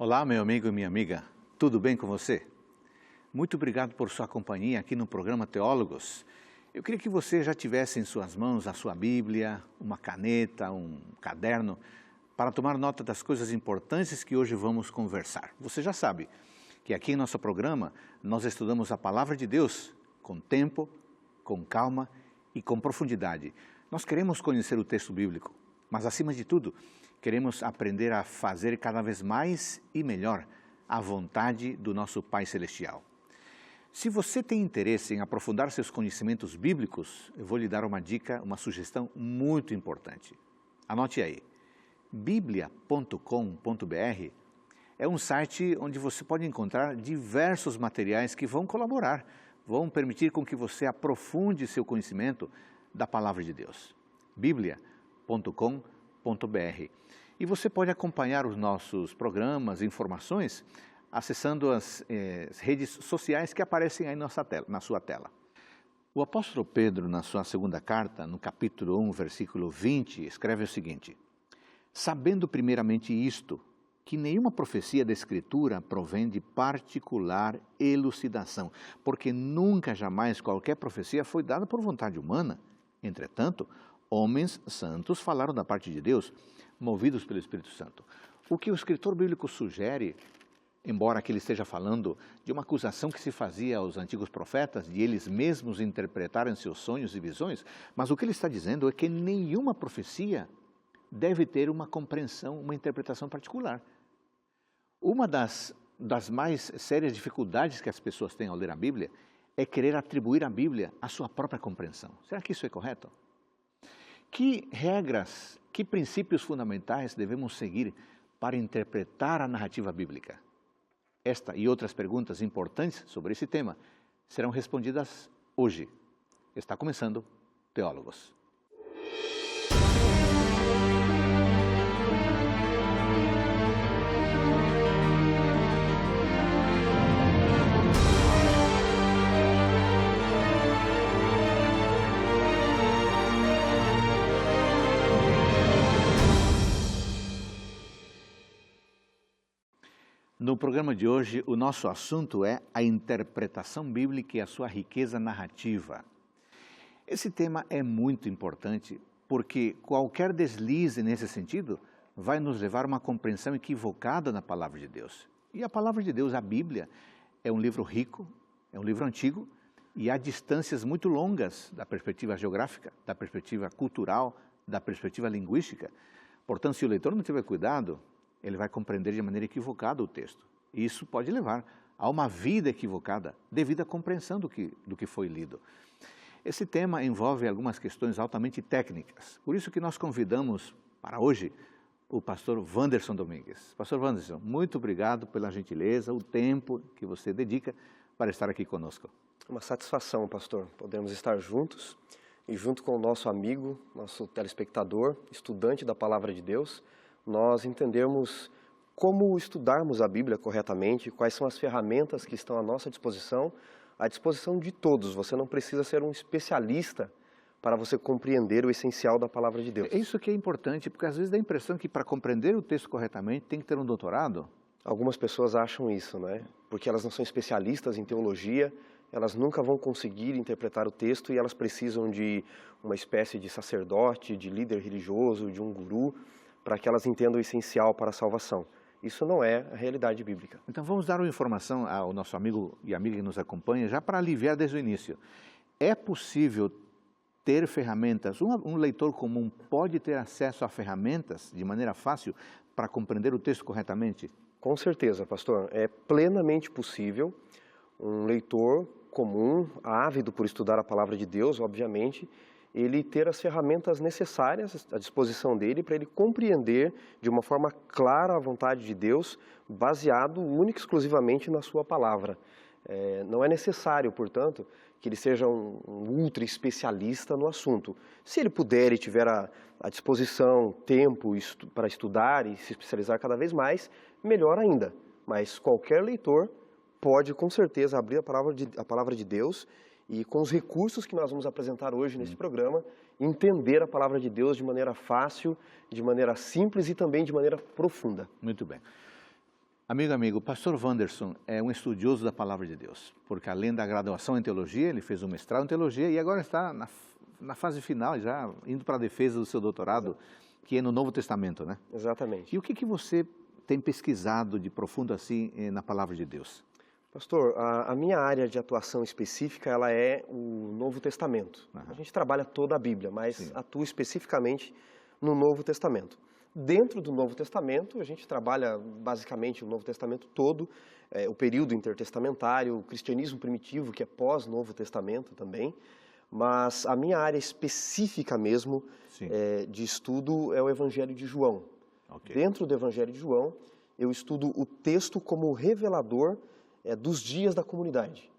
Olá, meu amigo e minha amiga, tudo bem com você? Muito obrigado por sua companhia aqui no programa Teólogos. Eu queria que você já tivesse em suas mãos a sua Bíblia, uma caneta, um caderno, para tomar nota das coisas importantes que hoje vamos conversar. Você já sabe que aqui em nosso programa nós estudamos a Palavra de Deus com tempo, com calma e com profundidade. Nós queremos conhecer o texto bíblico, mas acima de tudo, queremos aprender a fazer cada vez mais e melhor a vontade do nosso Pai Celestial. Se você tem interesse em aprofundar seus conhecimentos bíblicos, eu vou lhe dar uma dica, uma sugestão muito importante. Anote aí, biblia.com.br é um site onde você pode encontrar diversos materiais que vão colaborar, vão permitir com que você aprofunde seu conhecimento da Palavra de Deus. biblia.com.br. E você pode acompanhar os nossos programas e informações acessando as redes sociais que aparecem aí na sua tela. O apóstolo Pedro, na sua segunda carta, no capítulo 1, versículo 20, escreve o seguinte: sabendo primeiramente isto, que nenhuma profecia da Escritura provém de particular elucidação, porque nunca jamais qualquer profecia foi dada por vontade humana. Entretanto, homens santos falaram da parte de Deus, movidos pelo Espírito Santo. O que o escritor bíblico sugere, embora aqui ele esteja falando de uma acusação que se fazia aos antigos profetas, de eles mesmos interpretarem seus sonhos e visões, mas o que ele está dizendo é que nenhuma profecia deve ter uma compreensão, uma interpretação particular. Uma das mais sérias dificuldades que as pessoas têm ao ler a Bíblia é querer atribuir à Bíblia a sua própria compreensão. Será que isso é correto? Que regras, que princípios fundamentais devemos seguir para interpretar a narrativa bíblica? Esta e outras perguntas importantes sobre esse tema serão respondidas hoje. Está começando Teólogos. No programa de hoje, o nosso assunto é a interpretação bíblica e a sua riqueza narrativa. Esse tema é muito importante porque qualquer deslize nesse sentido vai nos levar a uma compreensão equivocada na Palavra de Deus. E a Palavra de Deus, a Bíblia, é um livro rico, é um livro antigo e há distâncias muito longas da perspectiva geográfica, da perspectiva cultural, da perspectiva linguística. Portanto, se o leitor não tiver cuidado, ele vai compreender de maneira equivocada o texto. E isso pode levar a uma vida equivocada devido à compreensão do que foi lido. Esse tema envolve algumas questões altamente técnicas. Por isso que nós convidamos para hoje o pastor Wanderson Domingues. Pastor Wanderson, muito obrigado pela gentileza, o tempo que você dedica para estar aqui conosco. Uma satisfação, pastor, podermos estar juntos e junto com o nosso amigo, nosso telespectador, estudante da Palavra de Deus, nós entendermos como estudarmos a Bíblia corretamente, quais são as ferramentas que estão à nossa disposição, à disposição de todos. Você não precisa ser um especialista para você compreender o essencial da Palavra de Deus. É isso que é importante, porque às vezes dá a impressão que para compreender o texto corretamente tem que ter um doutorado. Algumas pessoas acham isso, né? Porque elas não são especialistas em teologia, elas nunca vão conseguir interpretar o texto e elas precisam de uma espécie de sacerdote, de líder religioso, de um guru, para que elas entendam o essencial para a salvação. Isso não é a realidade bíblica. Então vamos dar uma informação ao nosso amigo e amiga que nos acompanha, já para aliviar desde o início. É possível ter ferramentas, um leitor comum pode ter acesso a ferramentas de maneira fácil para compreender o texto corretamente? Com certeza, pastor. É plenamente possível um leitor comum, ávido por estudar a Palavra de Deus, obviamente, ele ter as ferramentas necessárias à disposição dele para ele compreender de uma forma clara a vontade de Deus, baseado única e exclusivamente na sua palavra. Não é necessário, portanto, que ele seja um ultra especialista no assunto. Se ele puder e tiver à disposição tempo para estudar e se especializar cada vez mais, melhor ainda. Mas qualquer leitor pode, com certeza, abrir a palavra de Deus e com os recursos que nós vamos apresentar hoje nesse programa, entender a palavra de Deus de maneira fácil, de maneira simples e também de maneira profunda. Muito bem. Amigo, o pastor Wanderson é um estudioso da Palavra de Deus, porque além da graduação em teologia, ele fez um mestrado em teologia e agora está na fase final, já indo para a defesa do seu doutorado, que é no Novo Testamento, né? Exatamente. E o que você tem pesquisado de profundo assim na Palavra de Deus? Pastor, a minha área de atuação específica, ela é o Novo Testamento. A gente trabalha toda a Bíblia, mas atua especificamente no Novo Testamento. Dentro do Novo Testamento, a gente trabalha basicamente o Novo Testamento todo, o período intertestamentário, o cristianismo primitivo, que é pós-Novo Testamento também, mas a minha área específica mesmo de estudo é o Evangelho de João. Okay. Dentro do Evangelho de João, eu estudo o texto como revelador dos dias da comunidade.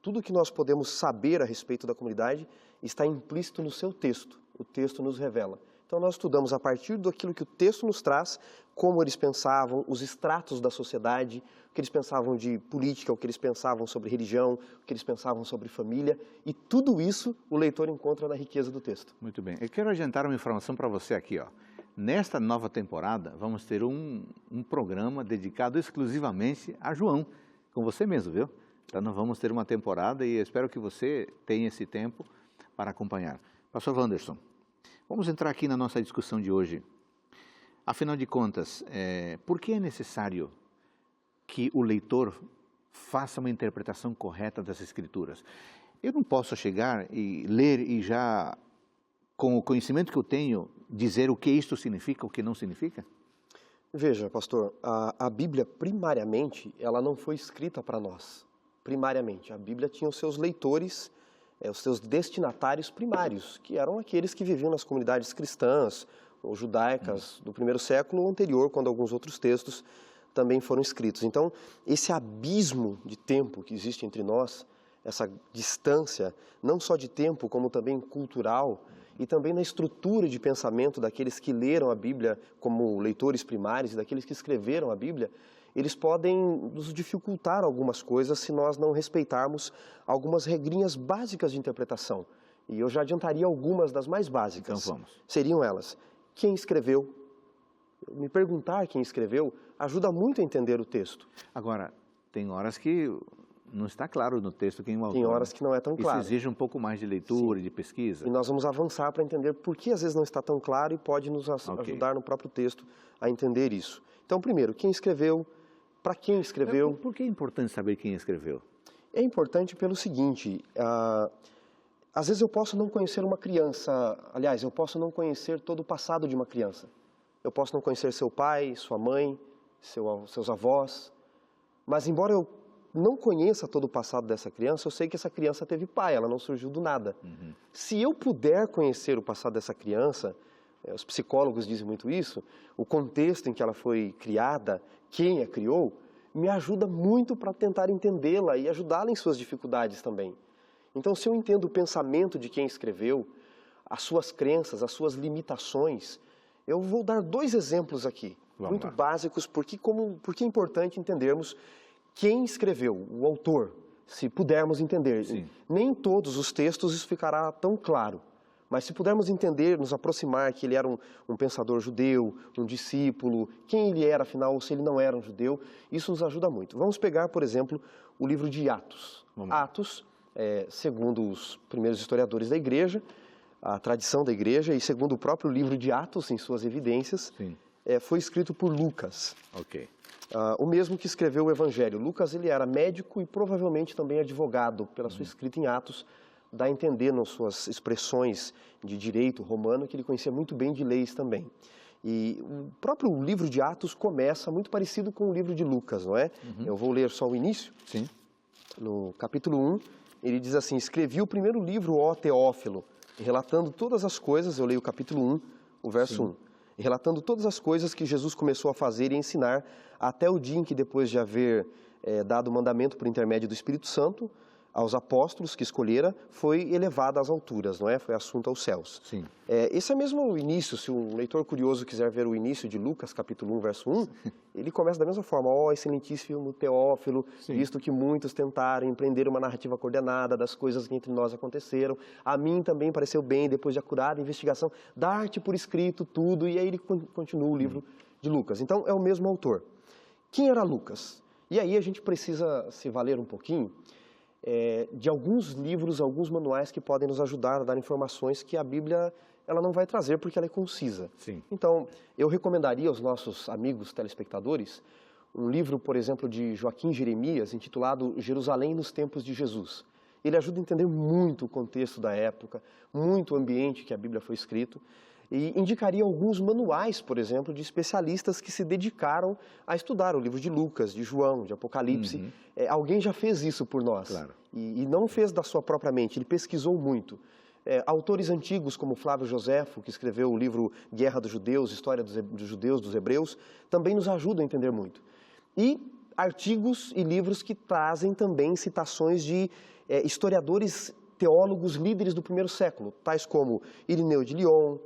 Tudo que nós podemos saber a respeito da comunidade está implícito no seu texto. O texto nos revela. Então nós estudamos a partir daquilo que o texto nos traz, como eles pensavam, os estratos da sociedade, o que eles pensavam de política, o que eles pensavam sobre religião, o que eles pensavam sobre família, e tudo isso o leitor encontra na riqueza do texto. Muito bem. Eu quero adiantar uma informação para você aqui, ó. Nesta nova temporada, vamos ter um programa dedicado exclusivamente a João, com você mesmo, viu? Então nós vamos ter uma temporada e eu espero que você tenha esse tempo para acompanhar. Pastor Wanderson, vamos entrar aqui na nossa discussão de hoje. Afinal de contas, por que é necessário que o leitor faça uma interpretação correta das Escrituras? Eu não posso chegar e ler e já, com o conhecimento que eu tenho, dizer o que isto significa, o que não significa? Veja, pastor, a Bíblia, primariamente, ela não foi escrita para nós. Primariamente, a Bíblia tinha os seus leitores, os seus destinatários primários, que eram aqueles que viviam nas comunidades cristãs ou judaicas do primeiro século anterior, quando alguns outros textos também foram escritos. Então, esse abismo de tempo que existe entre nós, essa distância, não só de tempo, como também cultural, e também na estrutura de pensamento daqueles que leram a Bíblia como leitores primários e daqueles que escreveram a Bíblia, eles podem nos dificultar algumas coisas se nós não respeitarmos algumas regrinhas básicas de interpretação. E eu já adiantaria algumas das mais básicas. Então vamos. Seriam elas: quem escreveu? Me perguntar quem escreveu ajuda muito a entender o texto. Agora, tem horas que não está claro no texto quem é o autor. Tem horas que não é tão claro. Isso exige um pouco mais de leitura e de pesquisa. E nós vamos avançar para entender por que às vezes não está tão claro e pode nos ajudar no próprio texto a entender isso. Então, primeiro, quem escreveu, para quem escreveu. Por que é importante saber quem escreveu? É importante pelo seguinte, às vezes eu posso não conhecer uma criança, aliás, eu posso não conhecer todo o passado de uma criança. Eu posso não conhecer seu pai, sua mãe, seus avós, mas embora eu não conheça todo o passado dessa criança, eu sei que essa criança teve pai, ela não surgiu do nada. Se eu puder conhecer o passado dessa criança, os psicólogos dizem muito isso, o contexto em que ela foi criada, quem a criou, me ajuda muito para tentar entendê-la e ajudá-la em suas dificuldades também. Então, se eu entendo o pensamento de quem escreveu, as suas crenças, as suas limitações, eu vou dar 2 exemplos aqui, muito básicos, porque é importante entendermos quem escreveu, o autor, se pudermos entender. Sim. Nem em todos os textos isso ficará tão claro, mas se pudermos entender, nos aproximar que ele era um pensador judeu, um discípulo, quem ele era afinal, ou se ele não era um judeu, isso nos ajuda muito. Vamos pegar, por exemplo, o livro de Atos. Atos, segundo os primeiros historiadores da igreja, a tradição da igreja, e segundo o próprio livro de Atos, em suas evidências, foi escrito por Lucas. Ok. O mesmo que escreveu o Evangelho. Lucas, ele era médico e provavelmente também advogado, pela sua escrita em Atos, dá a entender nas suas expressões de direito romano que ele conhecia muito bem de leis também. E o próprio livro de Atos começa muito parecido com o livro de Lucas, não é? Eu vou ler só o início. Sim. No capítulo 1, ele diz assim: escrevi o primeiro livro, ó Teófilo, relatando todas as coisas, eu leio o capítulo 1, o verso 1. Relatando todas as coisas que Jesus começou a fazer e ensinar até o dia em que, depois de haver dado o mandamento por intermédio do Espírito Santo aos apóstolos que escolhera, foi elevado às alturas, não é? Foi assunto aos céus. Sim. Esse é mesmo o início, se um leitor curioso quiser ver o início de Lucas, capítulo 1, verso 1, ele começa da mesma forma: ó, excelentíssimo Teófilo, visto que muitos tentaram empreender uma narrativa coordenada das coisas que entre nós aconteceram, a mim também pareceu bem, depois de acurada investigação, dar-te por escrito tudo, e aí ele continua o livro de Lucas. Então, é o mesmo autor. Quem era Lucas? E aí a gente precisa se valer um pouquinho de alguns livros, alguns manuais que podem nos ajudar a dar informações que a Bíblia ela não vai trazer porque ela é concisa. Sim. Então, eu recomendaria aos nossos amigos telespectadores um livro, por exemplo, de Joaquim Jeremias, intitulado Jerusalém nos Tempos de Jesus. Ele ajuda a entender muito o contexto da época, muito o ambiente que a Bíblia foi escrito, e indicaria alguns manuais, por exemplo, de especialistas que se dedicaram a estudar o livro de Lucas, de João, de Apocalipse. Alguém já fez isso por nós, Claro. e não fez da sua própria mente, ele pesquisou muito. Autores antigos como Flávio Joséfo, que escreveu o livro Guerra dos Judeus, História dos Judeus, dos Hebreus, também nos ajudam a entender muito. E artigos e livros que trazem também citações de historiadores, teólogos, líderes do primeiro século, tais como Irineu de Lyon,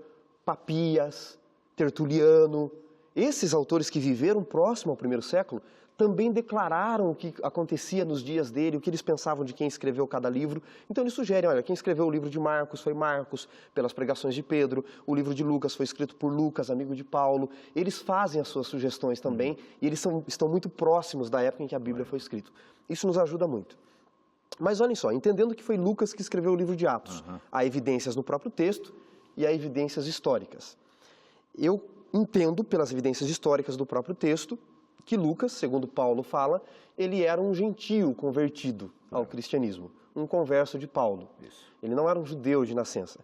Papias, Tertuliano. Esses autores que viveram próximo ao primeiro século também declararam o que acontecia nos dias dele, o que eles pensavam de quem escreveu cada livro. Então eles sugerem, olha, quem escreveu o livro de Marcos foi Marcos, pelas pregações de Pedro, o livro de Lucas foi escrito por Lucas, amigo de Paulo. Eles fazem as suas sugestões também, e eles estão muito próximos da época em que a Bíblia foi escrita. Isso nos ajuda muito. Mas olhem só, entendendo que foi Lucas que escreveu o livro de Atos, há evidências no próprio texto e há evidências históricas. Eu entendo, pelas evidências históricas do próprio texto, que Lucas, segundo Paulo fala, ele era um gentio convertido ao cristianismo, um converso de Paulo. Isso. Ele não era um judeu de nascença.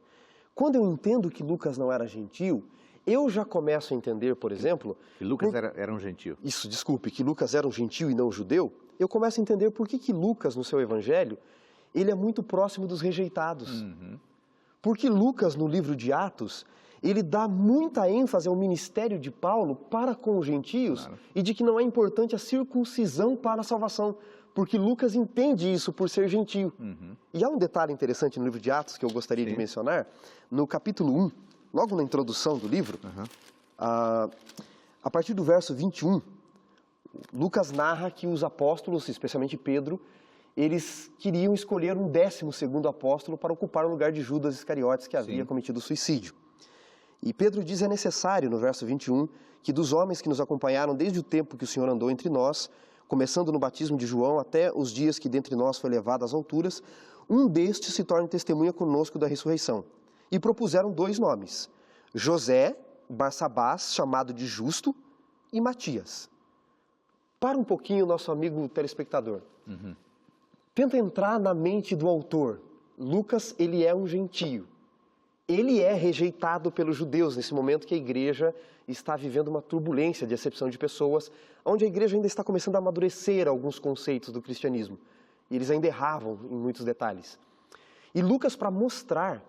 Quando eu entendo que Lucas não era gentio, eu já começo a entender, por exemplo... Que Lucas era um gentio. Isso, desculpe, que Lucas era um gentio e não um judeu. Eu começo a entender por que Lucas, no seu evangelho, ele é muito próximo dos rejeitados. Porque Lucas, no livro de Atos, ele dá muita ênfase ao ministério de Paulo para com os gentios, e de que não é importante a circuncisão para a salvação, porque Lucas entende isso por ser gentio. E há um detalhe interessante no livro de Atos que eu gostaria de mencionar. No capítulo 1, logo na introdução do livro, a partir do verso 21, Lucas narra que os apóstolos, especialmente Pedro, eles queriam escolher um 12º apóstolo para ocupar o lugar de Judas Iscariotes, que havia cometido suicídio. E Pedro diz, é necessário, no verso 21, que dos homens que nos acompanharam desde o tempo que o Senhor andou entre nós, começando no batismo de João até os dias que dentre nós foi levado às alturas, um destes se torne testemunha conosco da ressurreição. E propuseram 2 nomes, José, Barsabás, chamado de Justo, e Matias. Para um pouquinho, nosso amigo telespectador. Tenta entrar na mente do autor. Lucas, ele é um gentio. Ele é rejeitado pelos judeus nesse momento que a igreja está vivendo uma turbulência de acepção de pessoas, onde a igreja ainda está começando a amadurecer alguns conceitos do cristianismo. E eles ainda erravam em muitos detalhes. E Lucas, para mostrar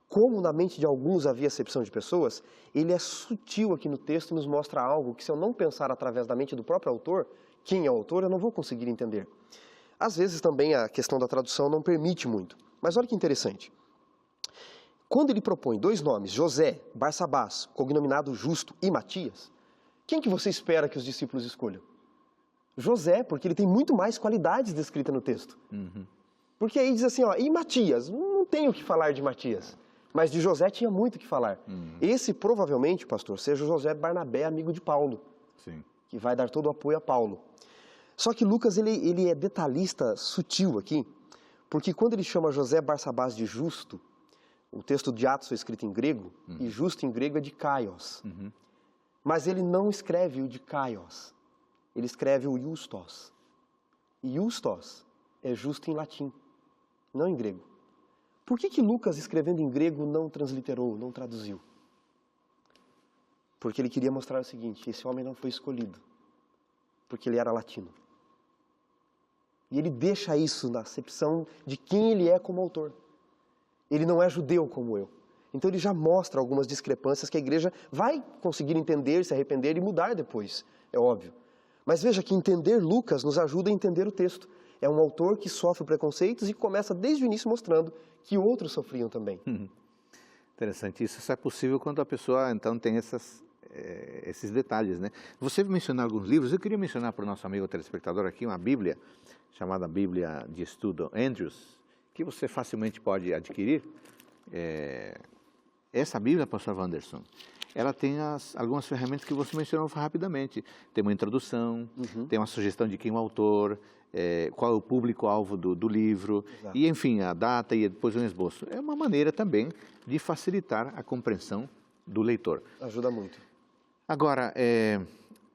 como na mente de alguns havia acepção de pessoas, ele é sutil aqui no texto e nos mostra algo que, se eu não pensar através da mente do próprio autor, quem é o autor, eu não vou conseguir entender. Às vezes também a questão da tradução não permite muito. Mas olha que interessante. Quando ele propõe 2 nomes, José, Barsabás, cognominado Justo, e Matias, quem que você espera que os discípulos escolham? José, porque ele tem muito mais qualidades descritas no texto. Porque aí diz assim, ó, e Matias? Não tenho o que falar de Matias. Mas de José tinha muito o que falar. Esse provavelmente, pastor, seja o José Barnabé, amigo de Paulo, que vai dar todo o apoio a Paulo. Só que Lucas, ele é detalhista sutil aqui, porque quando ele chama José Barsabás de Justo, o texto de Atos foi escrito em grego, e justo em grego é de Kaios. Mas ele não escreve o de Kaios, ele escreve o Justos. E Justos é justo em latim, não em grego. Por que Lucas, escrevendo em grego, não transliterou, não traduziu? Porque ele queria mostrar o seguinte, esse homem não foi escolhido, porque ele era latino. E ele deixa isso na acepção de quem ele é como autor. Ele não é judeu como eu. Então ele já mostra algumas discrepâncias que a igreja vai conseguir entender, se arrepender e mudar depois, é óbvio. Mas veja que entender Lucas nos ajuda a entender o texto. É um autor que sofre preconceitos e começa desde o início mostrando que outros sofriam também. Interessante. Isso só é possível quando a pessoa, então, tem esses detalhes, né? Você mencionou alguns livros, eu queria mencionar para o nosso amigo telespectador aqui uma Bíblia, chamada Bíblia de Estudo Andrews, que você facilmente pode adquirir. essa Bíblia, pastor Wanderson, ela tem algumas ferramentas que você mencionou rapidamente. Tem uma introdução, tem uma sugestão de quem é o autor, qual é o público-alvo do livro, Exato. e enfim, a data e depois um esboço. É uma maneira também de facilitar a compreensão do leitor. Ajuda muito. Agora,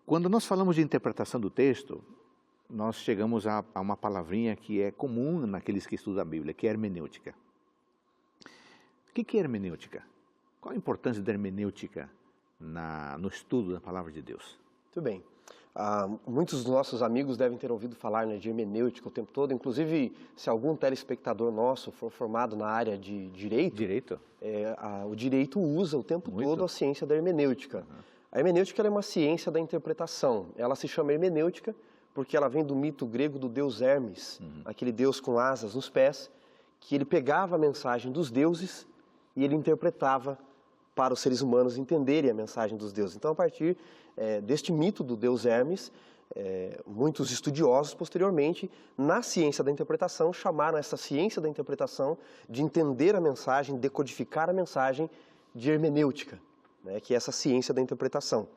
quando nós falamos de interpretação do texto, nós chegamos a uma palavrinha que é comum naqueles que estudam a Bíblia, que é hermenêutica. O que é hermenêutica? Qual a importância da hermenêutica no estudo da palavra de Deus? Muito bem. Muitos dos nossos amigos devem ter ouvido falar, né, de hermenêutica o tempo todo. Inclusive, se algum telespectador nosso for formado na área de direito, o direito usa o tempo todo a ciência da hermenêutica. A hermenêutica é uma ciência da interpretação. Ela se chama hermenêutica porque ela vem do mito grego do deus Hermes, aquele deus com asas nos pés, que ele pegava a mensagem dos deuses e ele interpretava para os seres humanos entenderem a mensagem dos deuses. Então, a partir deste mito do deus Hermes, muitos estudiosos, posteriormente, na ciência da interpretação, chamaram essa ciência da interpretação de entender a mensagem, decodificar a mensagem, de hermenêutica, né, que é essa ciência da interpretação.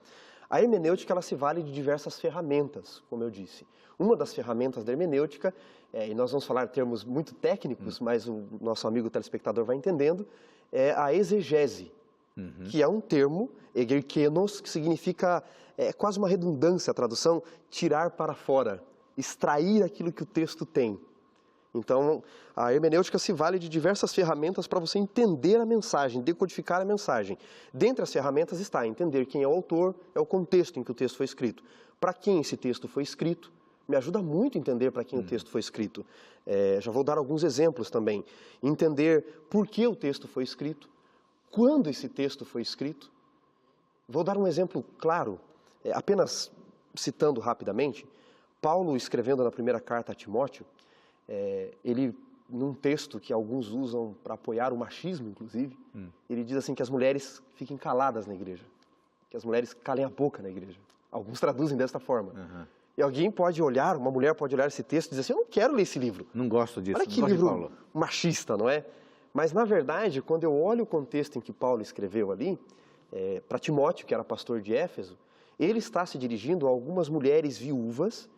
A hermenêutica ela se vale de diversas ferramentas, como eu disse. Uma das ferramentas da hermenêutica, e nós vamos falar termos muito técnicos, mas o nosso amigo telespectador vai entendendo, é a exegese, que é um termo, egerkenos, que significa, quase uma redundância a tradução, tirar para fora, extrair aquilo que o texto tem. Então, a hermenêutica se vale de diversas ferramentas para você entender a mensagem, decodificar a mensagem. Dentre as ferramentas está entender quem é o autor, é o contexto em que o texto foi escrito. Para quem esse texto foi escrito, me ajuda muito a entender para quem o texto foi escrito. Já vou dar alguns exemplos também. Entender por que o texto foi escrito, quando esse texto foi escrito. Vou dar um exemplo claro, apenas citando rapidamente. Paulo, escrevendo na primeira carta a Timóteo, ele, num texto que alguns usam para apoiar o machismo, inclusive, ele diz assim que as mulheres fiquem caladas na igreja, que as mulheres calem a boca na igreja. Alguns traduzem desta forma. E alguém pode olhar, uma mulher pode olhar esse texto e dizer assim, eu não quero ler esse livro. Não gosto disso. Olha que livro machista, não é? Mas, na verdade, quando eu olho o contexto em que Paulo escreveu ali, para Timóteo, que era pastor de Éfeso, ele está se dirigindo a algumas mulheres viúvas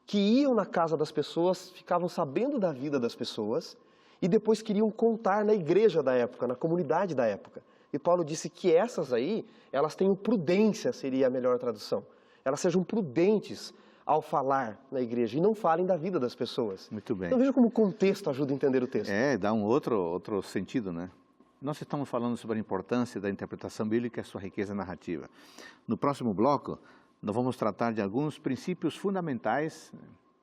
que iam na casa das pessoas, ficavam sabendo da vida das pessoas e depois queriam contar na igreja da época, na comunidade da época. E Paulo disse que essas aí, elas tenham prudência, seria a melhor tradução. Elas sejam prudentes ao falar na igreja e não falem da vida das pessoas. Muito bem. Então veja como o contexto ajuda a entender o texto. Dá um outro sentido, né? Nós estamos falando sobre a importância da interpretação bíblica e a sua riqueza narrativa. No próximo bloco, nós vamos tratar de alguns princípios fundamentais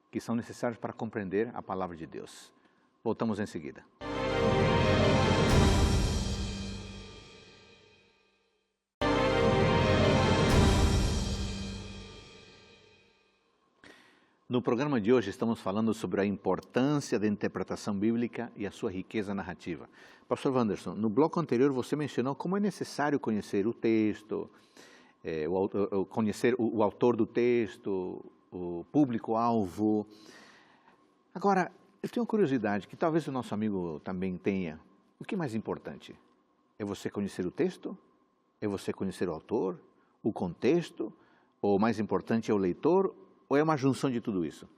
que são necessários para compreender a palavra de Deus. Voltamos em seguida. No programa de hoje estamos falando sobre a importância da interpretação bíblica e a sua riqueza narrativa. Pastor Wanderson, no bloco anterior você mencionou como é necessário conhecer o texto, conhecer o autor do texto, o público-alvo. Agora, eu tenho uma curiosidade que talvez o nosso amigo também tenha. O que é mais importante? É você conhecer o texto? É você conhecer o autor? O contexto? Ou o mais importante é o leitor? Ou é uma junção de tudo isso?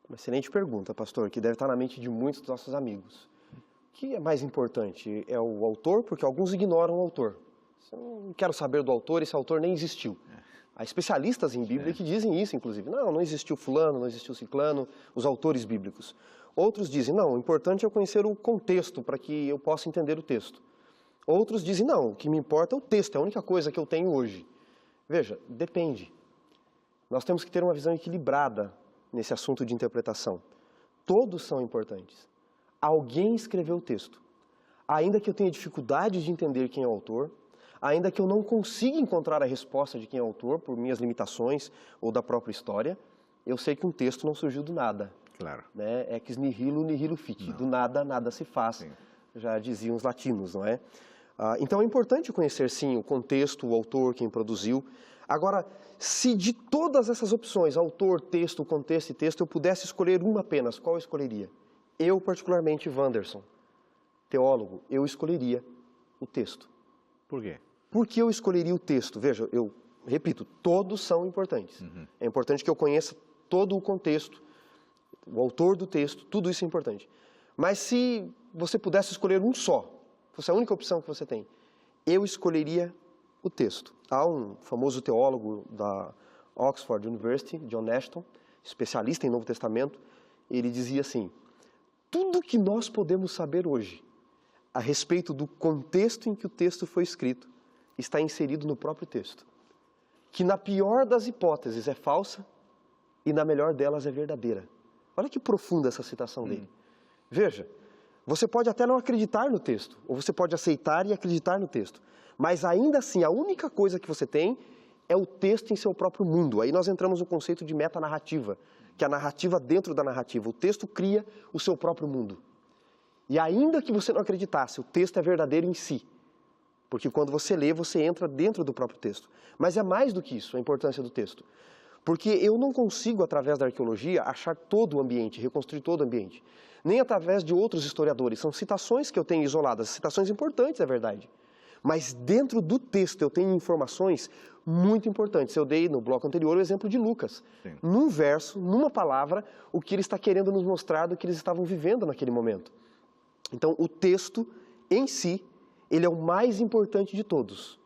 Uma excelente pergunta, pastor, que deve estar na mente de muitos dos nossos amigos. O que é mais importante? É o autor? Porque alguns ignoram o autor. Eu não quero saber do autor, esse autor nem existiu. Há especialistas em Bíblia que dizem isso, inclusive. Não existiu fulano, não existiu ciclano, os autores bíblicos. Outros dizem, não, o importante é conhecer o contexto para que eu possa entender o texto. Outros dizem, não, o que me importa é o texto, é a única coisa que eu tenho hoje. Veja, depende. Nós temos que ter uma visão equilibrada nesse assunto de interpretação. Todos são importantes. Alguém escreveu o texto. Ainda que eu tenha dificuldade de entender quem é o autor, ainda que eu não consiga encontrar a resposta de quem é o autor, por minhas limitações ou da própria história, eu sei que um texto não surgiu do nada. Claro. Né? Ex nihilo nihilo fit. Não. Do nada, nada se faz. Sim. Já diziam os latinos, não é? Então é importante conhecer, sim, o contexto, o autor, quem produziu. Agora, se de todas essas opções, autor, texto, contexto e texto, eu pudesse escolher uma apenas, qual eu escolheria? Eu, particularmente, Wanderson, teólogo, eu escolheria o texto. Por quê? Por que eu escolheria o texto? Veja, eu repito, todos são importantes. É importante que eu conheça todo o contexto, o autor do texto, tudo isso é importante. Mas se você pudesse escolher um só, fosse a única opção que você tem, eu escolheria o texto. Há um famoso teólogo da Oxford University, John Ashton, especialista em Novo Testamento, ele dizia assim: tudo que nós podemos saber hoje a respeito do contexto em que o texto foi escrito está inserido no próprio texto. Que na pior das hipóteses é falsa e na melhor delas é verdadeira. Olha que profunda essa citação dele. Veja, você pode até não acreditar no texto, ou você pode aceitar e acreditar no texto, mas ainda assim a única coisa que você tem é o texto em seu próprio mundo. Aí nós entramos no conceito de metanarrativa, que é a narrativa dentro da narrativa. O texto cria o seu próprio mundo. E ainda que você não acreditasse, o texto é verdadeiro em si. Porque quando você lê, você entra dentro do próprio texto. Mas é mais do que isso, a importância do texto. Porque eu não consigo, através da arqueologia, achar todo o ambiente, reconstruir todo o ambiente. Nem através de outros historiadores. São citações que eu tenho isoladas, citações importantes, é verdade. Mas dentro do texto eu tenho informações muito importantes. Eu dei no bloco anterior o exemplo de Lucas. Sim. Num verso, numa palavra, o que ele está querendo nos mostrar do que eles estavam vivendo naquele momento. Então, o texto em si, ele é o mais importante de todos.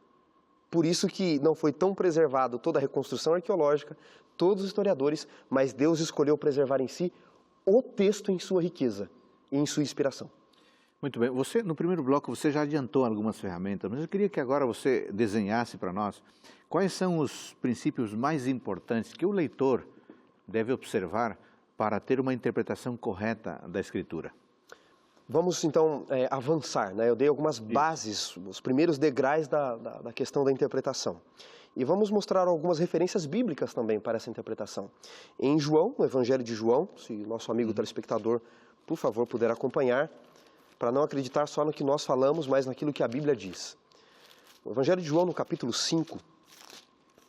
Por isso que não foi tão preservado toda a reconstrução arqueológica, todos os historiadores, mas Deus escolheu preservar em si o texto em sua riqueza e em sua inspiração. Muito bem. Você, no primeiro bloco, você já adiantou algumas ferramentas, mas eu queria que agora você desenhasse para nós quais são os princípios mais importantes que o leitor deve observar para ter uma interpretação correta da Escritura. Vamos, então, avançar, né? Eu dei algumas bases, os primeiros degraus da questão da interpretação. E vamos mostrar algumas referências bíblicas também para essa interpretação. Em João, no Evangelho de João, se nosso amigo telespectador, por favor, puder acompanhar, para não acreditar só no que nós falamos, mas naquilo que a Bíblia diz. O Evangelho de João, no capítulo 5,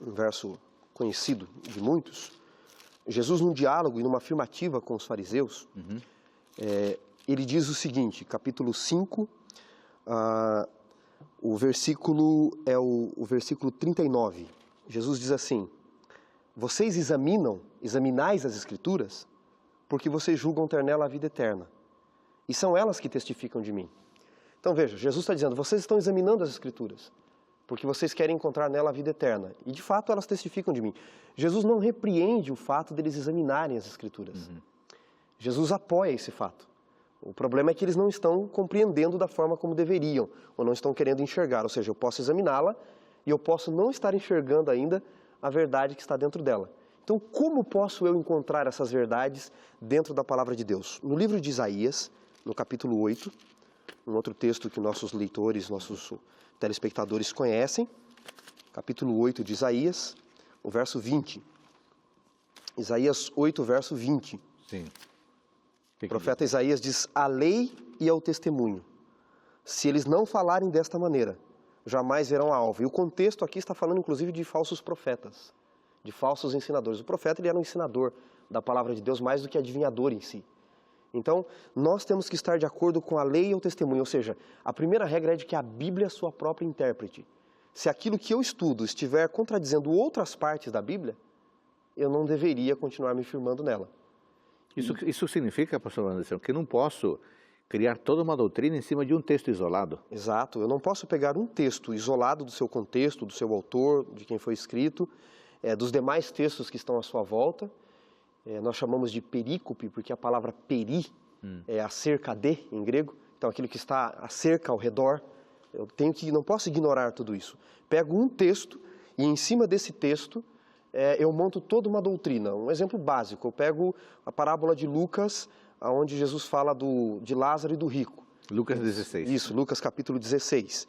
um verso conhecido de muitos, Jesus, num diálogo e numa afirmativa com os fariseus, ele diz o seguinte, capítulo 5, o versículo é o versículo 39. Jesus diz assim: vocês examinais as Escrituras, porque vocês julgam ter nela a vida eterna. E são elas que testificam de mim. Então veja, Jesus está dizendo, vocês estão examinando as Escrituras, porque vocês querem encontrar nela a vida eterna. E de fato elas testificam de mim. Jesus não repreende o fato deles examinarem as Escrituras. Jesus apoia esse fato. O problema é que eles não estão compreendendo da forma como deveriam, ou não estão querendo enxergar. Ou seja, eu posso examiná-la e eu posso não estar enxergando ainda a verdade que está dentro dela. Então, como posso eu encontrar essas verdades dentro da palavra de Deus? No livro de Isaías, no capítulo 8, um outro texto que nossos leitores, nossos telespectadores conhecem, capítulo 8 de Isaías, o verso 20. Isaías 8, verso 20. Sim. O profeta Isaías diz, a lei e ao testemunho. Se eles não falarem desta maneira, jamais verão a alvo. E o contexto aqui está falando, inclusive, de falsos profetas, de falsos ensinadores. O profeta, ele era um ensinador da palavra de Deus mais do que adivinhador em si. Então, nós temos que estar de acordo com a lei e o testemunho. Ou seja, a primeira regra é de que a Bíblia é sua própria intérprete. Se aquilo que eu estudo estiver contradizendo outras partes da Bíblia, eu não deveria continuar me firmando nela. Isso significa, pastor Anderson, que eu não posso criar toda uma doutrina em cima de um texto isolado? Exato. Eu não posso pegar um texto isolado do seu contexto, do seu autor, de quem foi escrito, dos demais textos que estão à sua volta. Nós chamamos de perícope, porque a palavra peri é acerca de, em grego. Então, aquilo que está acerca, ao redor. Eu não posso ignorar tudo isso. Pego um texto e, em cima desse texto, eu monto toda uma doutrina. Um exemplo básico, eu pego a parábola de Lucas, onde Jesus fala de Lázaro e do rico. Lucas 16. Isso, Lucas capítulo 16.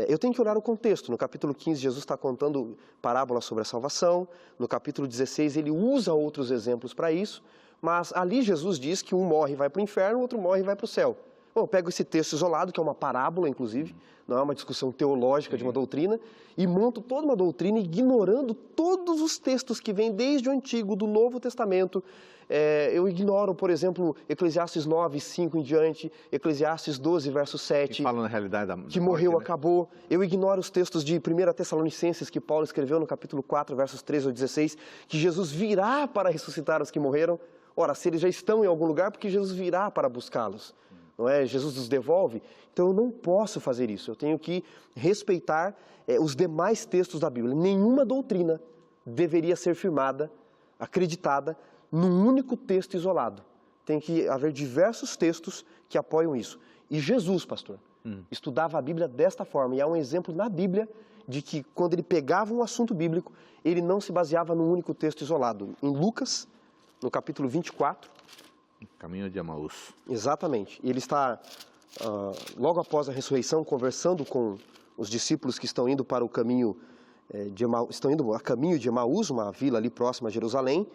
Eu tenho que olhar o contexto. No capítulo 15, Jesus está contando parábolas sobre a salvação. No capítulo 16, ele usa outros exemplos para isso. Mas ali Jesus diz que um morre e vai para o inferno, o outro morre e vai para o céu. Bom, eu pego esse texto isolado, que é uma parábola, inclusive, não é uma discussão teológica de uma doutrina, e monto toda uma doutrina ignorando todos os textos que vêm desde o Antigo, do Novo Testamento. Eu ignoro, por exemplo, Eclesiastes 9, 5 em diante, Eclesiastes 12, verso 7. Que fala na realidade da que morreu, morte, né? acabou. Eu ignoro os textos de 1 Tessalonicenses, que Paulo escreveu no capítulo 4, versos 13 ao 16, que Jesus virá para ressuscitar os que morreram. Ora, se eles já estão em algum lugar, porque Jesus virá para buscá-los. Não é? Jesus os devolve. Então eu não posso fazer isso. Eu tenho que respeitar os demais textos da Bíblia. Nenhuma doutrina deveria ser firmada, acreditada, num único texto isolado. Tem que haver diversos textos que apoiam isso. E Jesus, pastor, estudava a Bíblia desta forma. E há um exemplo na Bíblia de que quando ele pegava um assunto bíblico, ele não se baseava num único texto isolado. Em Lucas, no capítulo 24... Caminho de Emaús. Exatamente. Ele está, logo após a ressurreição, conversando com os discípulos que estão indo para o caminho de Emaús, estão indo a caminho de Emaús, uma vila ali próxima a Jerusalém,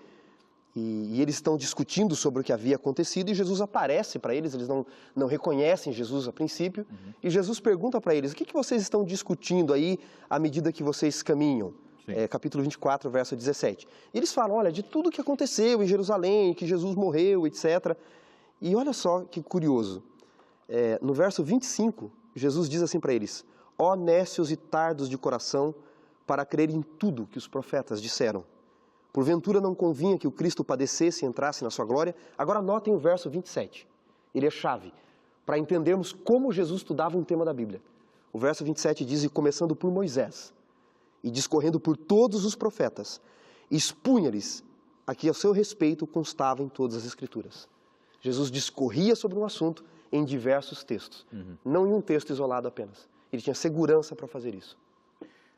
e eles estão discutindo sobre o que havia acontecido, e Jesus aparece para eles, eles não reconhecem Jesus a princípio, e Jesus pergunta para eles: o que vocês estão discutindo aí à medida que vocês caminham? Capítulo 24, verso 17. E eles falam, olha, de tudo que aconteceu em Jerusalém, que Jesus morreu, etc. E olha só que curioso, no verso 25, Jesus diz assim para eles: ó nécios e tardos de coração, para crer em tudo que os profetas disseram. Porventura não convinha que o Cristo padecesse e entrasse na sua glória? Agora notem o verso 27. Ele é chave para entendermos como Jesus estudava um tema da Bíblia. O verso 27 diz: e começando por Moisés, e discorrendo por todos os profetas, expunha-lhes a que a seu respeito constava em todas as Escrituras. Jesus discorria sobre um assunto em diversos textos, não em um texto isolado apenas. Ele tinha segurança para fazer isso.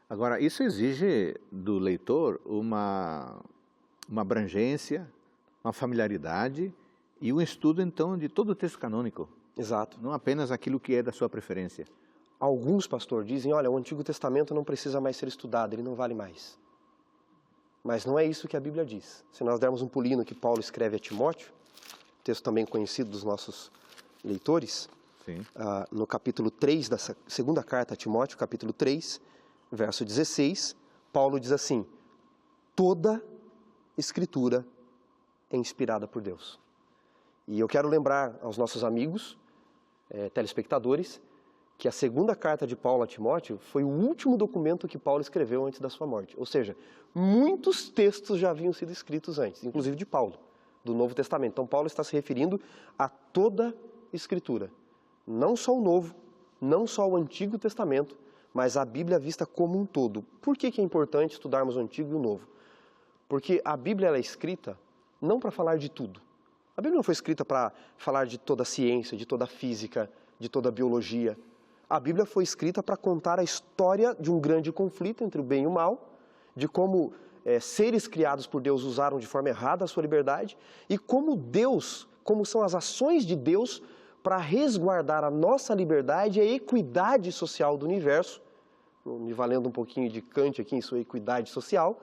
Agora, isso exige do leitor uma abrangência, uma familiaridade e um estudo, então, de todo o texto canônico. Exato. Não apenas aquilo que é da sua preferência. Alguns, pastor, dizem, olha, o Antigo Testamento não precisa mais ser estudado, ele não vale mais. Mas não é isso que a Bíblia diz. Se nós dermos um pulinho que Paulo escreve a Timóteo, texto também conhecido dos nossos leitores, no capítulo 3 da segunda carta a Timóteo, capítulo 3, verso 16, Paulo diz assim: toda Escritura é inspirada por Deus. E eu quero lembrar aos nossos amigos, telespectadores, que a segunda carta de Paulo a Timóteo foi o último documento que Paulo escreveu antes da sua morte. Ou seja, muitos textos já haviam sido escritos antes, inclusive de Paulo, do Novo Testamento. Então Paulo está se referindo a toda Escritura. Não só o Novo, não só o Antigo Testamento, mas a Bíblia vista como um todo. Por que é importante estudarmos o Antigo e o Novo? Porque a Bíblia é escrita não para falar de tudo. A Bíblia não foi escrita para falar de toda a ciência, de toda a física, de toda a biologia. A Bíblia foi escrita para contar a história de um grande conflito entre o bem e o mal, de como seres criados por Deus usaram de forma errada a sua liberdade e como são as ações de Deus para resguardar a nossa liberdade e a equidade social do universo, me valendo um pouquinho de Kant aqui em sua equidade social,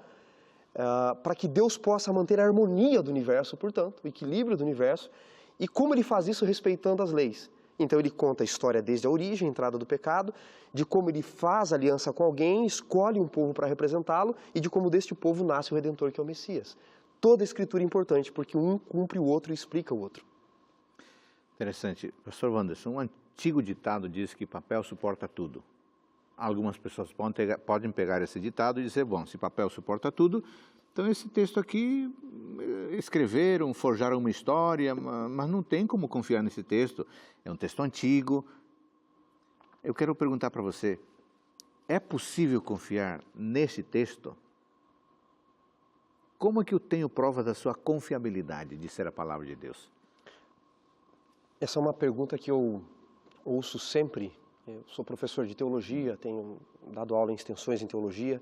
para que Deus possa manter a harmonia do universo, portanto, o equilíbrio do universo, e como ele faz isso respeitando as leis. Então ele conta a história desde a origem, a entrada do pecado, de como ele faz aliança com alguém, escolhe um povo para representá-lo, e de como deste povo nasce o Redentor, que é o Messias. Toda a Escritura é importante, porque um cumpre o outro e explica o outro. Interessante. Pastor Wanderson, um antigo ditado diz que papel suporta tudo. Algumas pessoas podem pegar esse ditado e dizer, bom, se papel suporta tudo, então esse texto aqui escreveram, forjaram uma história, mas não tem como confiar nesse texto. É um texto antigo. Eu quero perguntar para você, é possível confiar nesse texto? Como é que eu tenho prova da sua confiabilidade de ser a palavra de Deus? Essa é uma pergunta que eu ouço sempre. Eu sou professor de teologia, tenho dado aula em extensões em teologia.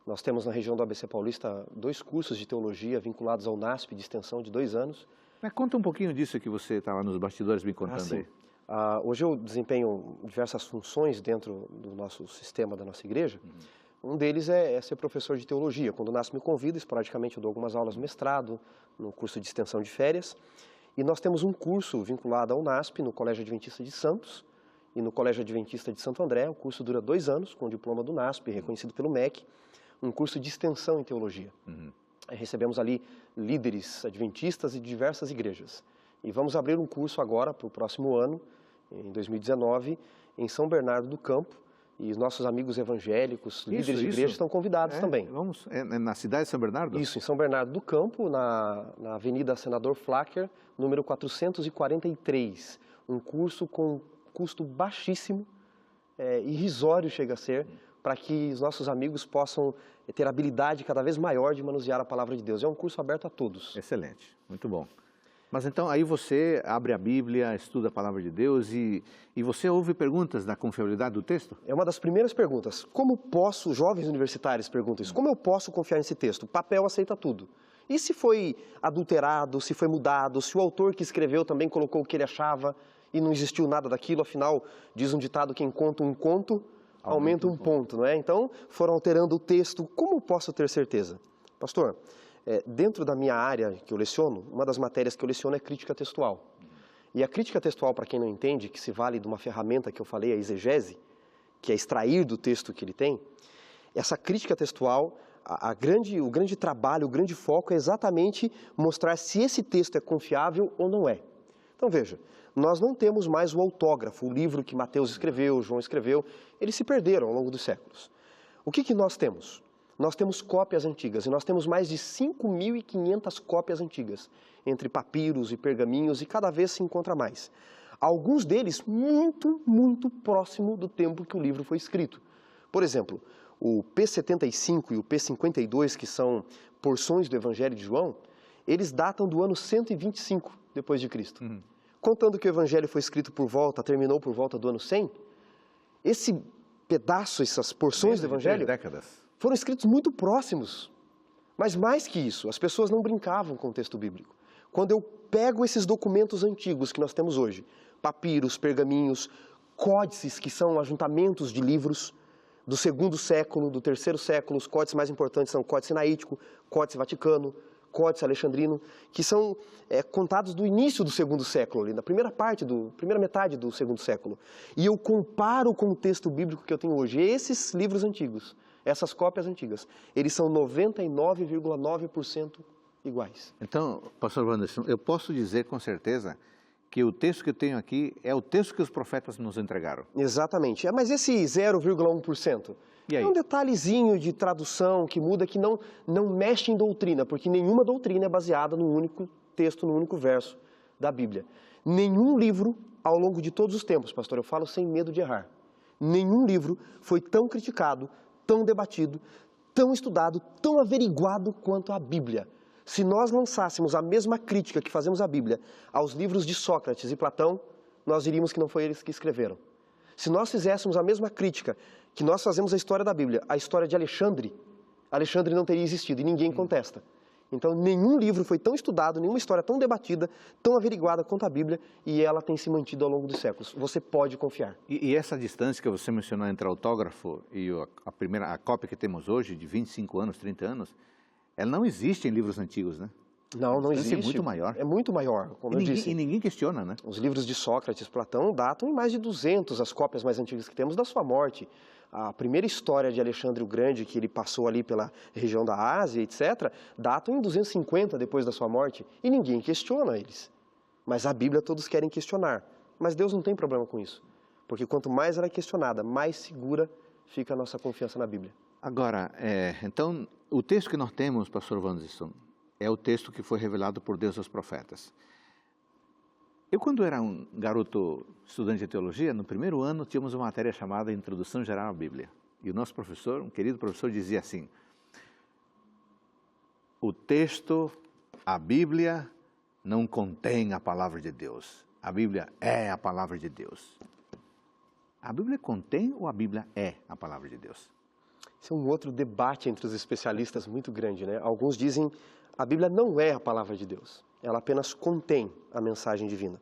Nós temos na região do ABC Paulista 2 cursos de teologia vinculados ao NASP de extensão de 2 anos. Mas conta um pouquinho disso que você estava nos bastidores me contando aí. Hoje eu desempenho diversas funções dentro do nosso sistema da nossa igreja. Um deles é ser professor de teologia. Quando o NASP me convida, esporadicamente eu dou algumas aulas no mestrado, no curso de extensão de férias. E nós temos um curso vinculado ao UNASP, no Colégio Adventista de Santos e no Colégio Adventista de Santo André. O curso dura 2 anos, com o diploma do UNASP, reconhecido pelo MEC, um curso de extensão em teologia. Recebemos ali líderes adventistas de diversas igrejas. E vamos abrir um curso agora para o próximo ano, em 2019, em São Bernardo do Campo. E os nossos amigos evangélicos, líderes de igreja, estão convidados também. Vamos, na cidade de São Bernardo? Isso, em São Bernardo do Campo, na Avenida Senador Flacker, número 443. Um curso com custo baixíssimo, irrisório chega a ser, para que os nossos amigos possam ter habilidade cada vez maior de manusear a palavra de Deus. É um curso aberto a todos. Excelente, muito bom. Mas então aí você abre a Bíblia, estuda a palavra de Deus e você ouve perguntas da confiabilidade do texto? É uma das primeiras perguntas. Como posso, jovens universitários perguntam isso, como eu posso confiar nesse texto? O papel aceita tudo. E se foi adulterado, se foi mudado, se o autor que escreveu também colocou o que ele achava e não existiu nada daquilo, afinal, diz um ditado, quem conta um conto, aumenta um ponto, não é? Então, foram alterando o texto. Como eu posso ter certeza? Pastor, dentro da minha área que eu leciono, uma das matérias que eu leciono é crítica textual. E a crítica textual, para quem não entende, que se vale de uma ferramenta que eu falei, a exegese, que é extrair do texto que ele tem, essa crítica textual, o grande trabalho, o grande foco é exatamente mostrar se esse texto é confiável ou não é. Então veja, nós não temos mais o autógrafo, o livro que Mateus escreveu, João escreveu, eles se perderam ao longo dos séculos. O que nós temos? Nós temos cópias antigas, e nós temos mais de 5.500 cópias antigas, entre papiros e pergaminhos, e cada vez se encontra mais. Alguns deles muito, muito próximo do tempo que o livro foi escrito. Por exemplo, o P75 e o P52, que são porções do Evangelho de João, eles datam do ano 125 depois de Cristo. Contando que o Evangelho foi escrito terminou por volta do ano 100, esse pedaço, essas porções do Evangelho foram escritos muito próximos. Mas mais que isso, as pessoas não brincavam com o texto bíblico. Quando eu pego esses documentos antigos que nós temos hoje, papiros, pergaminhos, códices, que são ajuntamentos de livros do 2º século, do 3º século, os códices mais importantes são o Códice Sinaítico, Códice Vaticano, Códice Alexandrino, que são contados do início do 2º século, ali, na primeira metade do 2º século. E eu comparo com o texto bíblico que eu tenho hoje. Esses livros antigos, essas cópias antigas, eles são 99,9% iguais. Então, pastor Wanderson, eu posso dizer com certeza que o texto que eu tenho aqui é o texto que os profetas nos entregaram. Exatamente. Mas esse 0,1%? É um detalhezinho de tradução que muda, que não mexe em doutrina, porque nenhuma doutrina é baseada num único texto, num único verso da Bíblia. Nenhum livro, ao longo de todos os tempos, pastor, eu falo sem medo de errar, nenhum livro foi tão criticado, tão debatido, tão estudado, tão averiguado quanto a Bíblia. Se nós lançássemos a mesma crítica que fazemos à Bíblia aos livros de Sócrates e Platão, nós diríamos que não foi eles que escreveram. Se nós fizéssemos a mesma crítica que nós fazemos à história da Bíblia, a história de Alexandre não teria existido e ninguém contesta. Então, nenhum livro foi tão estudado, nenhuma história tão debatida, tão averiguada quanto a Bíblia, e ela tem se mantido ao longo dos séculos. Você pode confiar. E essa distância que você mencionou entre autógrafo e a cópia que temos hoje, de 25 anos, 30 anos, ela não existe em livros antigos, né? Não existe. É muito maior. É muito maior, como eu disse. E ninguém questiona, né? Os livros de Sócrates e Platão datam em mais de 200, as cópias mais antigas que temos, da sua morte. A primeira história de Alexandre o Grande, que ele passou ali pela região da Ásia, etc., datam em 250 depois da sua morte. E ninguém questiona eles. Mas a Bíblia todos querem questionar. Mas Deus não tem problema com isso. Porque quanto mais ela é questionada, mais segura fica a nossa confiança na Bíblia. Agora, então, o texto que nós temos, pastor Wanderson, é o texto que foi revelado por Deus aos profetas. Eu, quando era um garoto estudante de teologia, no primeiro ano, tínhamos uma matéria chamada Introdução Geral à Bíblia. E o nosso professor, um querido professor, dizia assim: o texto, a Bíblia, não contém a palavra de Deus. A Bíblia é a palavra de Deus. A Bíblia contém ou a Bíblia é a palavra de Deus? Esse é um outro debate entre os especialistas muito grande, né? Alguns dizem a Bíblia não é a palavra de Deus, ela apenas contém a mensagem divina.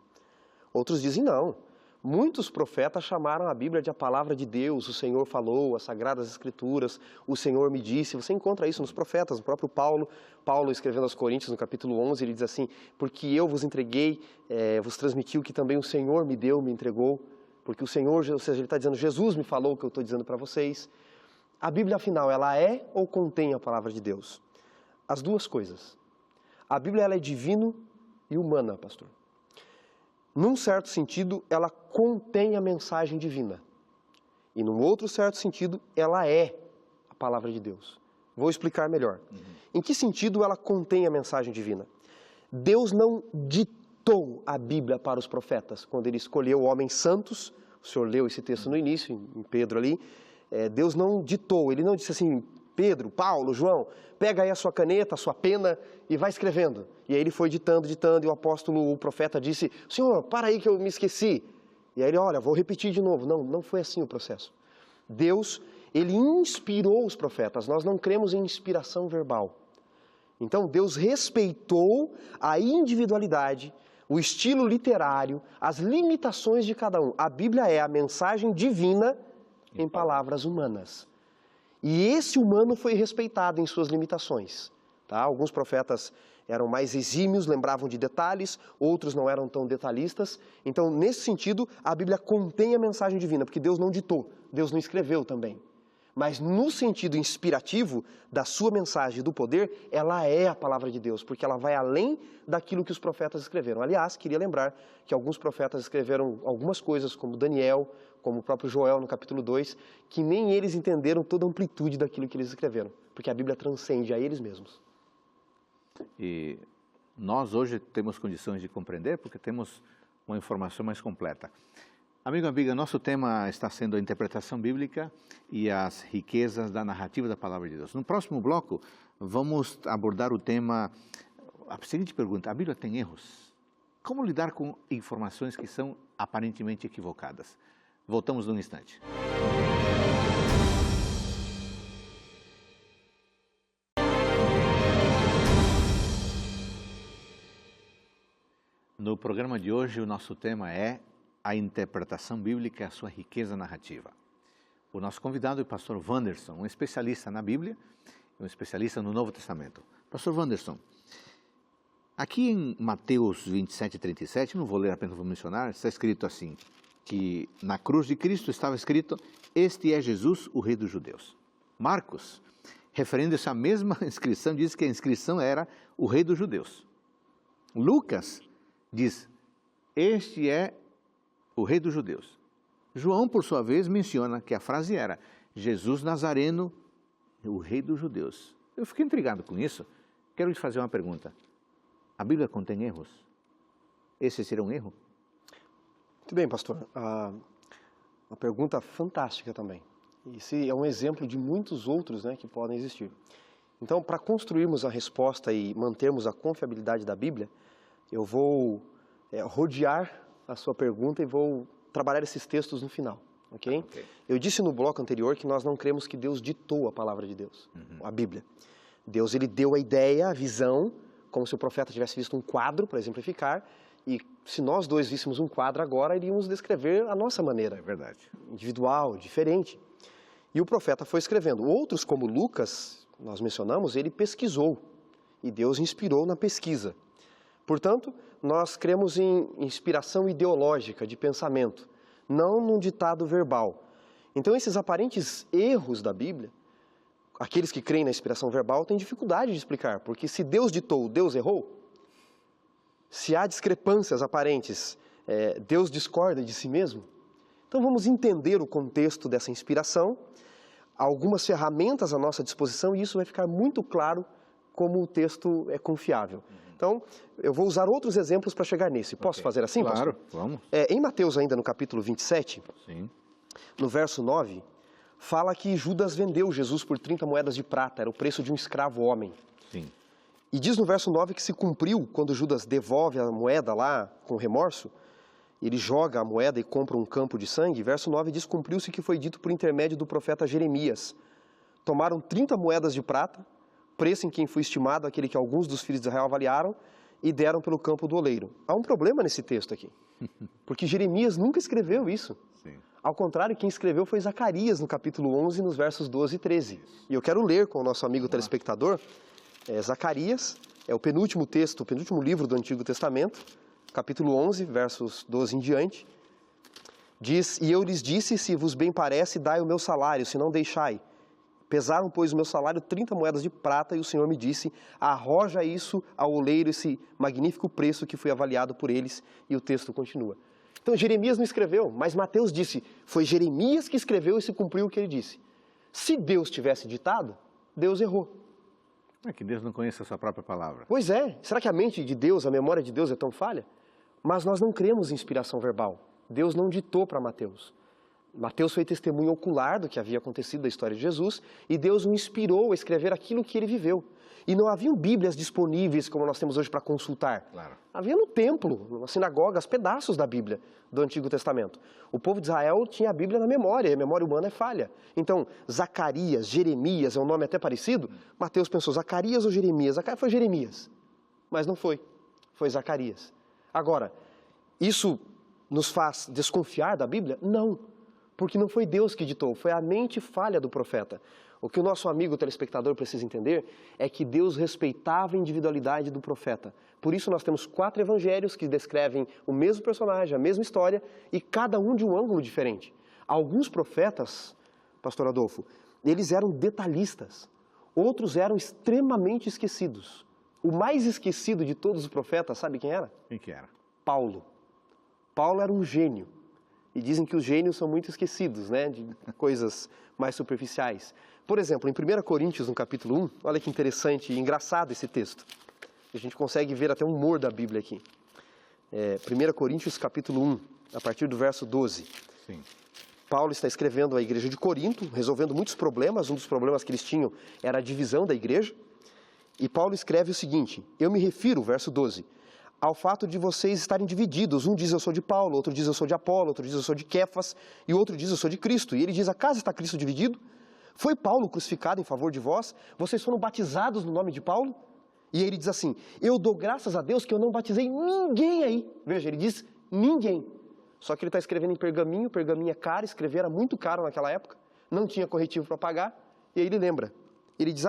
Outros dizem não, Muitos profetas chamaram a Bíblia de a palavra de Deus, o Senhor falou, as Sagradas Escrituras, o Senhor me disse. Você encontra isso nos profetas, no próprio Paulo. Paulo, escrevendo aos Coríntios, no capítulo 11, ele diz assim, porque eu vos entreguei, vos transmiti o que também o Senhor me deu, me entregou, porque o Senhor, ou seja, ele está dizendo, Jesus me falou o que eu estou dizendo para vocês. A Bíblia, afinal, ela é ou contém a palavra de Deus? As duas coisas. A Bíblia, ela é divino e humana, pastor. Num certo sentido, ela contém a mensagem divina. E num outro certo sentido, ela é a palavra de Deus. Vou explicar melhor. Em que sentido ela contém a mensagem divina? Deus não ditou a Bíblia para os profetas. Quando ele escolheu homens santos, o senhor leu esse texto no início, em Pedro ali, Deus não ditou, ele não disse assim, Pedro, Paulo, João, pega aí a sua caneta, a sua pena e vai escrevendo. E aí ele foi ditando, e o apóstolo, o profeta disse, Senhor, para aí que eu me esqueci. E aí ele, olha, vou repetir de novo. Não, não foi assim o processo. Deus, ele inspirou os profetas. Nós não cremos em inspiração verbal. Então Deus respeitou a individualidade, o estilo literário, as limitações de cada um. A Bíblia é a mensagem divina em palavras humanas. E esse humano foi respeitado em suas limitações. Tá? Alguns profetas eram mais exímios, lembravam de detalhes, outros não eram tão detalhistas. Então, nesse sentido, a Bíblia contém a mensagem divina, porque Deus não ditou, Deus não escreveu também. Mas no sentido inspirativo da sua mensagem e do poder, ela é a palavra de Deus, porque ela vai além daquilo que os profetas escreveram. Aliás, queria lembrar que alguns profetas escreveram algumas coisas, como Daniel, como o próprio Joel no capítulo 2, que nem eles entenderam toda a amplitude daquilo que eles escreveram, porque a Bíblia transcende a eles mesmos. E nós hoje temos condições de compreender, porque temos uma informação mais completa. Amigo, amiga, nosso tema está sendo a interpretação bíblica e as riquezas da narrativa da Palavra de Deus. No próximo bloco, vamos abordar o tema, a seguinte pergunta, a Bíblia tem erros? Como lidar com informações que são aparentemente equivocadas? Voltamos num instante. No programa de hoje, o nosso tema é a interpretação bíblica e a sua riqueza narrativa. O nosso convidado é o pastor Wanderson, um especialista na Bíblia e um especialista no Novo Testamento. Pastor Wanderson, aqui em Mateus 27, 37, não vou ler apenas, vou mencionar, está escrito assim, que na cruz de Cristo estava escrito, este é Jesus, o Rei dos Judeus. Marcos, referindo-se à mesma inscrição, diz que a inscrição era o Rei dos Judeus. Lucas diz, este é o Rei dos Judeus. João, por sua vez, menciona que a frase era, Jesus Nazareno, o Rei dos Judeus. Eu fiquei intrigado com isso. Quero te fazer uma pergunta. A Bíblia contém erros? Esse seria um erro? Muito bem, pastor. Uma pergunta fantástica também. Esse é um exemplo de muitos outros, né, que podem existir. Então, para construirmos a resposta e mantermos a confiabilidade da Bíblia, eu vou rodear a sua pergunta e vou trabalhar esses textos no final, ok? Eu disse no bloco anterior que nós não cremos que Deus ditou a palavra de Deus, a Bíblia. Deus, ele deu a ideia, a visão, como se o profeta tivesse visto um quadro, para exemplificar, e se nós dois víssemos um quadro agora, iríamos descrever a nossa maneira. É verdade. Individual, diferente. E o profeta foi escrevendo. Outros, como Lucas, nós mencionamos, ele pesquisou, e Deus inspirou na pesquisa. Portanto, nós cremos em inspiração ideológica, de pensamento, não num ditado verbal. Então, esses aparentes erros da Bíblia, aqueles que creem na inspiração verbal, têm dificuldade de explicar, porque se Deus ditou, Deus errou? Se há discrepâncias aparentes, Deus discorda de si mesmo? Então, vamos entender o contexto dessa inspiração, algumas ferramentas à nossa disposição, e isso vai ficar muito claro como o texto é confiável. Então, eu vou usar outros exemplos para chegar nesse. Posso fazer assim, claro, pastor? Vamos. Em Mateus, ainda no capítulo 27, Sim. no verso 9, fala que Judas vendeu Jesus por 30 moedas de prata, era o preço de um escravo homem. Sim. E diz no verso 9 que se cumpriu, quando Judas devolve a moeda lá com remorso, ele joga a moeda e compra um campo de sangue. Verso 9 diz, cumpriu-se que foi dito por intermédio do profeta Jeremias. Tomaram 30 moedas de prata, preço em quem foi estimado aquele que alguns dos filhos de Israel avaliaram, e deram pelo campo do oleiro. Há um problema nesse texto aqui, porque Jeremias nunca escreveu isso. Sim. Ao contrário, quem escreveu foi Zacarias, no capítulo 11, nos versos 12 e 13. E eu quero ler com o nosso amigo telespectador, Zacarias, é o penúltimo texto, o penúltimo livro do Antigo Testamento, capítulo 11, versos 12 em diante. Diz, e eu lhes disse, se vos bem parece, dai o meu salário, se não deixai. Pesaram, pois, o meu salário 30 moedas de prata, e o Senhor me disse, arroja isso ao oleiro, esse magnífico preço que foi avaliado por eles. E o texto continua. Então, Jeremias não escreveu, mas Mateus disse, foi Jeremias que escreveu e se cumpriu o que ele disse. Se Deus tivesse ditado, Deus errou. É que Deus não conhece a sua própria palavra. Pois é, será que a mente de Deus, a memória de Deus é tão falha? Mas nós não cremos em inspiração verbal. Deus não ditou para Mateus. Mateus foi testemunho ocular do que havia acontecido da história de Jesus e Deus o inspirou a escrever aquilo que ele viveu. E não haviam Bíblias disponíveis como nós temos hoje para consultar. Claro. Havia no templo, na sinagoga, pedaços da Bíblia do Antigo Testamento. O povo de Israel tinha a Bíblia na memória, e a memória humana é falha. Então, Zacarias, Jeremias, é um nome até parecido. Mateus pensou, Zacarias ou Jeremias? Zacarias foi Jeremias, mas não foi. Foi Zacarias. Agora, isso nos faz desconfiar da Bíblia? Não, porque não foi Deus que ditou, foi a mente falha do profeta. O que o nosso amigo telespectador precisa entender é que Deus respeitava a individualidade do profeta. Por isso nós temos 4 evangelhos que descrevem o mesmo personagem, a mesma história, e cada um de um ângulo diferente. Alguns profetas, pastor Adolfo, eles eram detalhistas, outros eram extremamente esquecidos. O mais esquecido de todos os profetas, sabe quem era? Quem que era? Paulo. Paulo era um gênio. E dizem que os gênios são muito esquecidos, né, de coisas mais superficiais. Por exemplo, em 1 Coríntios, no capítulo 1, olha que interessante e engraçado esse texto. A gente consegue ver até o humor da Bíblia aqui. 1 Coríntios, capítulo 1, a partir do verso 12. Sim. Paulo está escrevendo à igreja de Corinto, resolvendo muitos problemas. Um dos problemas que eles tinham era a divisão da igreja. E Paulo escreve o seguinte, eu me refiro, verso 12, ao fato de vocês estarem divididos. Um diz eu sou de Paulo, outro diz eu sou de Apolo, outro diz eu sou de Quefas, e outro diz eu sou de Cristo. E ele diz, acaso está Cristo dividido? Foi Paulo crucificado em favor de vós? Vocês foram batizados no nome de Paulo? E ele diz assim, eu dou graças a Deus que eu não batizei ninguém aí. Veja, ele diz ninguém. Só que ele está escrevendo em pergaminho, pergaminho é caro, escrever era muito caro naquela época, não tinha corretivo para pagar, e aí ele lembra. Ele diz,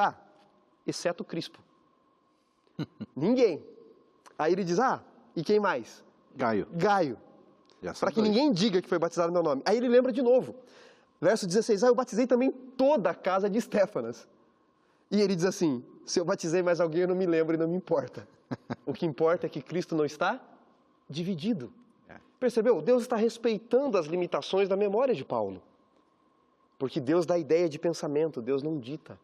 exceto Crispo. Ninguém. Aí ele diz, e quem mais? Gaio. Para que ninguém diga que foi batizado no meu nome. Aí ele lembra de novo. Verso 16, eu batizei também toda a casa de Estéfanas. E ele diz assim, se eu batizei mais alguém eu não me lembro e não me importa. O que importa é que Cristo não está dividido. Percebeu? Deus está respeitando as limitações da memória de Paulo. Porque Deus dá ideia de pensamento, Deus não dita.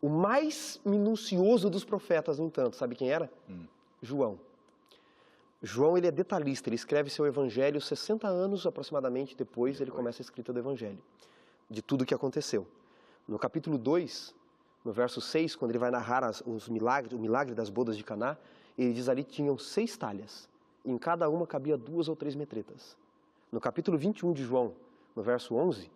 O mais minucioso dos profetas, no entanto, sabe quem era? João. João, ele é detalhista, ele escreve seu evangelho 60 anos aproximadamente depois ele começa a escrita do evangelho, de tudo o que aconteceu. No capítulo 2, no verso 6, quando ele vai narrar o milagre das bodas de Caná, ele diz ali que tinham 6 talhas, e em cada uma cabia 2 ou 3 metretas. No capítulo 21 de João, no verso 11,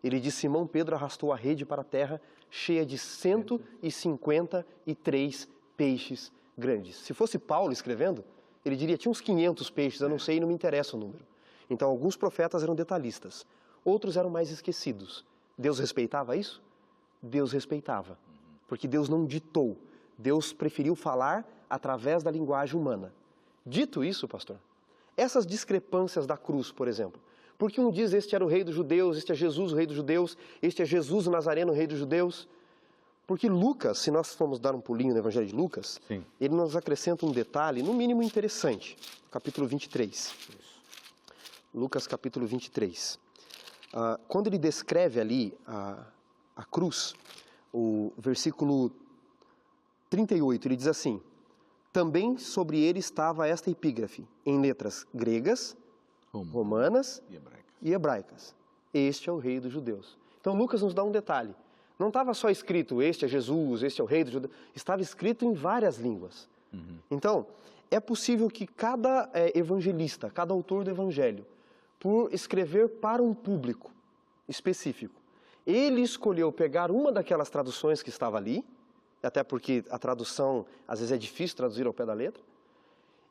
ele diz, Simão Pedro arrastou a rede para a terra cheia de 153 peixes grandes. Se fosse Paulo escrevendo, ele diria, tinha uns 500 peixes, eu não sei, não me interessa o número. Então, alguns profetas eram detalhistas, outros eram mais esquecidos. Deus respeitava isso? Deus respeitava, porque Deus não ditou. Deus preferiu falar através da linguagem humana. Dito isso, pastor, essas discrepâncias da cruz, por exemplo, porque um diz, este era o rei dos judeus, este é Jesus, o rei dos judeus, este é Jesus o Nazareno, o rei dos judeus. Porque Lucas, se nós formos dar um pulinho no Evangelho de Lucas, sim, ele nos acrescenta um detalhe, no mínimo interessante, capítulo 23. Isso. Lucas, capítulo 23. Quando ele descreve ali a cruz, o versículo 38, ele diz assim, também sobre ele estava esta epígrafe, em letras gregas, romanas e hebraicas. Este é o rei dos judeus. Então Lucas nos dá um detalhe. Não estava só escrito, este é Jesus, este é o rei dos judeus. Estava escrito em várias línguas. Então, é possível que cada evangelista, cada autor do evangelho, por escrever para um público específico, ele escolheu pegar uma daquelas traduções que estava ali, até porque a tradução, às vezes, é difícil traduzir ao pé da letra.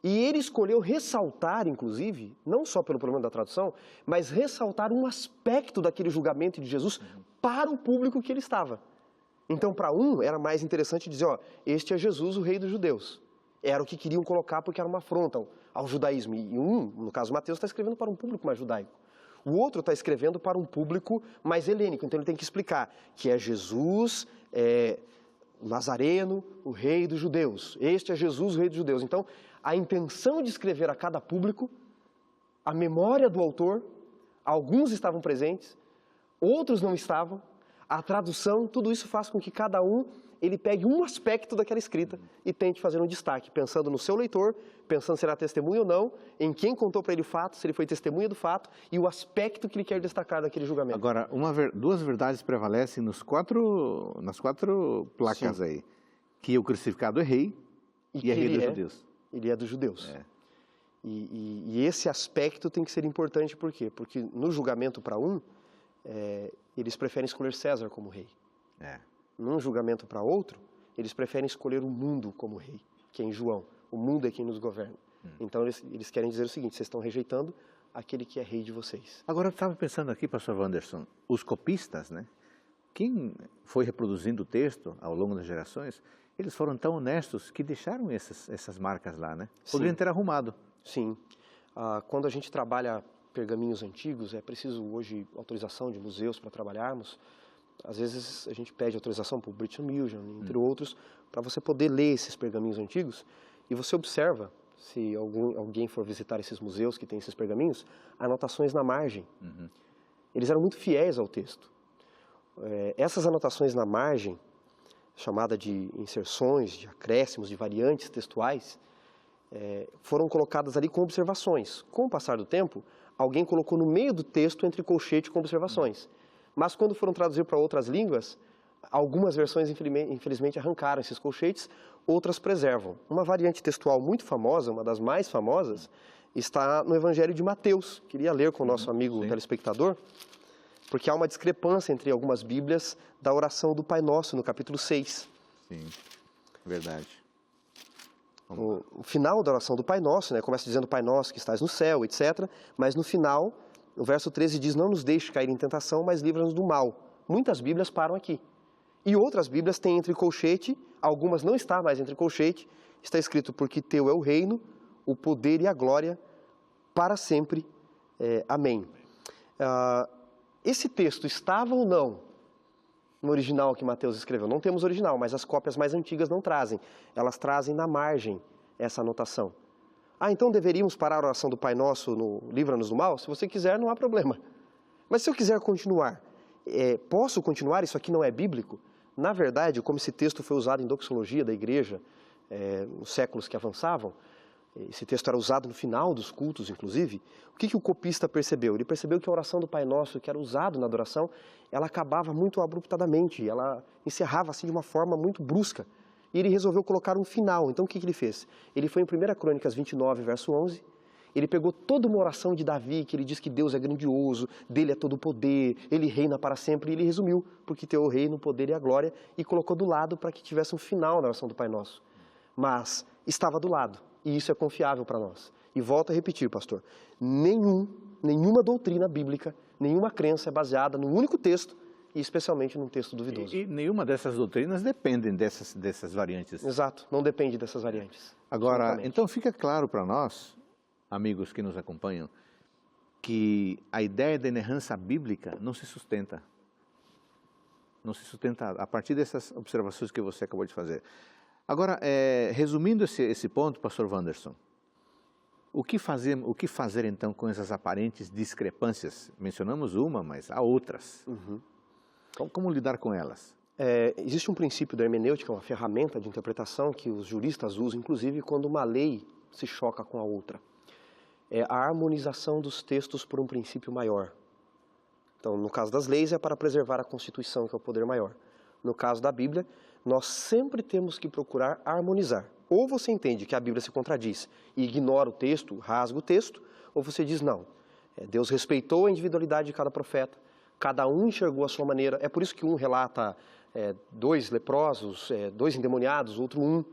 E ele escolheu ressaltar, inclusive, não só pelo problema da tradução, mas ressaltar um aspecto daquele julgamento de Jesus para o público que ele estava. Então, para um, era mais interessante dizer, ó, este é Jesus, o rei dos judeus. Era o que queriam colocar porque era uma afronta ao judaísmo. E um, no caso Mateus, está escrevendo para um público mais judaico. O outro está escrevendo para um público mais helênico. Então, ele tem que explicar que é Jesus, o Nazareno, o rei dos judeus. Este é Jesus, o rei dos judeus. Então, a intenção de escrever a cada público, a memória do autor, alguns estavam presentes, outros não estavam, a tradução, tudo isso faz com que cada um ele pegue um aspecto daquela escrita e tente fazer um destaque, pensando no seu leitor, pensando se era testemunha ou não, em quem contou para ele o fato, se ele foi testemunha do fato e o aspecto que ele quer destacar daquele julgamento. Agora, duas verdades prevalecem nas quatro placas. Sim. Aí, que o crucificado é rei e é rei dos judeus. Ele é dos judeus. E esse aspecto tem que ser importante, por quê? Porque no julgamento para eles preferem escolher César como rei. Num julgamento para outro, eles preferem escolher o mundo como rei, que é em João. O mundo é quem nos governa. Então eles querem dizer o seguinte, vocês estão rejeitando aquele que é rei de vocês. Agora eu estava pensando aqui, pastor Wanderson, os copistas, né? Quem foi reproduzindo o texto ao longo das gerações, eles foram tão honestos que deixaram essas marcas lá, né? Poderiam ter arrumado. Sim. Quando a gente trabalha pergaminhos antigos, é preciso hoje autorização de museus para trabalharmos. Às vezes a gente pede autorização para o British Museum, entre outros, para você poder ler esses pergaminhos antigos. E você observa, se alguém for visitar esses museus que tem esses pergaminhos, anotações na margem. Eles eram muito fiéis ao texto. Essas anotações na margem, chamada de inserções, de acréscimos, de variantes textuais, foram colocadas ali com observações. Com o passar do tempo, alguém colocou no meio do texto entre colchete com observações. Mas quando foram traduzir para outras línguas, algumas versões, infelizmente, arrancaram esses colchetes, outras preservam. Uma variante textual muito famosa, uma das mais famosas, está no Evangelho de Mateus. Queria ler com o nosso amigo telespectador, porque há uma discrepância entre algumas Bíblias da oração do Pai Nosso, no capítulo 6. Sim, verdade. O final da oração do Pai Nosso, né, começa dizendo Pai Nosso que estás no céu, etc. Mas no final, o verso 13 diz, não nos deixe cair em tentação, mas livra-nos do mal. Muitas Bíblias param aqui. E outras Bíblias têm entre colchete, algumas não está mais entre colchete, está escrito, porque teu é o reino, o poder e a glória, para sempre. Amém. Esse texto estava ou não no original que Mateus escreveu? Não temos original, mas as cópias mais antigas não trazem. Elas trazem na margem essa anotação. Então deveríamos parar a oração do Pai Nosso no Livra-nos do Mal? Se você quiser, não há problema. Mas se eu quiser continuar, posso continuar? Isso aqui não é bíblico? Na verdade, como esse texto foi usado em doxologia da igreja, nos séculos que avançavam, esse texto era usado no final dos cultos, inclusive, o que o copista percebeu? Ele percebeu que a oração do Pai Nosso, que era usado na adoração, ela acabava muito abruptamente, ela encerrava assim de uma forma muito brusca. E ele resolveu colocar um final. Então o que ele fez? Ele foi em 1 Crônicas 29, verso 11, ele pegou toda uma oração de Davi, que ele diz que Deus é grandioso, dele é todo o poder, ele reina para sempre, e ele resumiu, porque teu reino, o poder e a glória, e colocou do lado para que tivesse um final na oração do Pai Nosso. Mas estava do lado, e isso é confiável para nós. E volto a repetir, pastor, nenhuma doutrina bíblica, nenhuma crença é baseada num único texto, e especialmente num texto duvidoso. E nenhuma dessas doutrinas dependem dessas variantes. Exato, não depende dessas variantes. Agora, então fica claro para nós, amigos que nos acompanham, que a ideia da inerrância bíblica não se sustenta. Não se sustenta a partir dessas observações que você acabou de fazer. Agora, resumindo esse ponto, pastor Wanderson, o que fazer então com essas aparentes discrepâncias? Mencionamos uma, mas há outras. Como lidar com elas? Existe um princípio da hermenêutica, uma ferramenta de interpretação que os juristas usam, inclusive quando uma lei se choca com a outra. É a harmonização dos textos por um princípio maior. Então, no caso das leis, é para preservar a Constituição, que é o poder maior. No caso da Bíblia, nós sempre temos que procurar harmonizar. Ou você entende que a Bíblia se contradiz e ignora o texto, rasga o texto, ou você diz não. Deus respeitou a individualidade de cada profeta, cada um enxergou a sua maneira. É por isso que um relata 2 leprosos, 2 endemoniados, outro 1,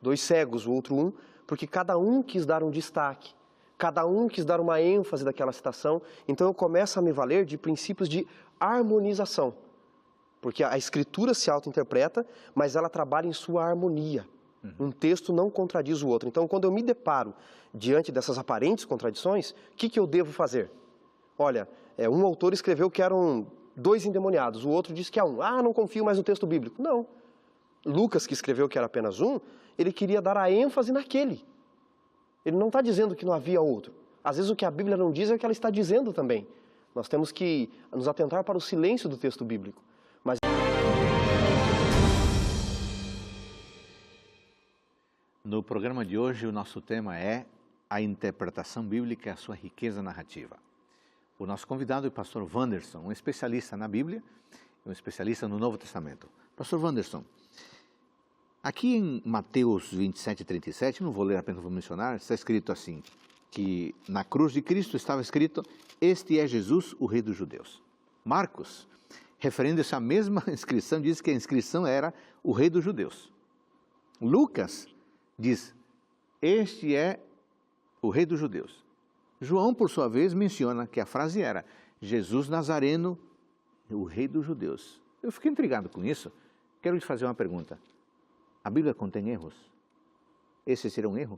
2 cegos, o outro 1, porque cada um quis dar um destaque, cada um quis dar uma ênfase daquela citação. Então eu começo a me valer de princípios de harmonização, porque a Escritura se auto-interpreta, mas ela trabalha em sua harmonia. Um texto não contradiz o outro. Então, quando eu me deparo diante dessas aparentes contradições, o que eu devo fazer? Olha, um autor escreveu que eram 2 endemoniados, o outro disse que é 1. Ah, não confio mais no texto bíblico. Não. Lucas, que escreveu que era apenas 1, ele queria dar a ênfase naquele. Ele não está dizendo que não havia outro. Às vezes o que a Bíblia não diz é o que ela está dizendo também. Nós temos que nos atentar para o silêncio do texto bíblico. Mas... No programa de hoje, o nosso tema é a interpretação bíblica e a sua riqueza narrativa. O nosso convidado é o pastor Wanderson, um especialista na Bíblia e um especialista no Novo Testamento. Pastor Wanderson, aqui em Mateus 27 e 37, não vou ler apenas, vou mencionar, está escrito assim, que na cruz de Cristo estava escrito, este é Jesus, o Rei dos Judeus. Marcos, referindo-se à mesma inscrição, diz que a inscrição era o Rei dos Judeus. Lucas diz, este é o Rei dos Judeus. João, por sua vez, menciona que a frase era, Jesus Nazareno, o Rei dos Judeus. Eu fiquei intrigado com isso. Quero te fazer uma pergunta. A Bíblia contém erros? Esse seria um erro?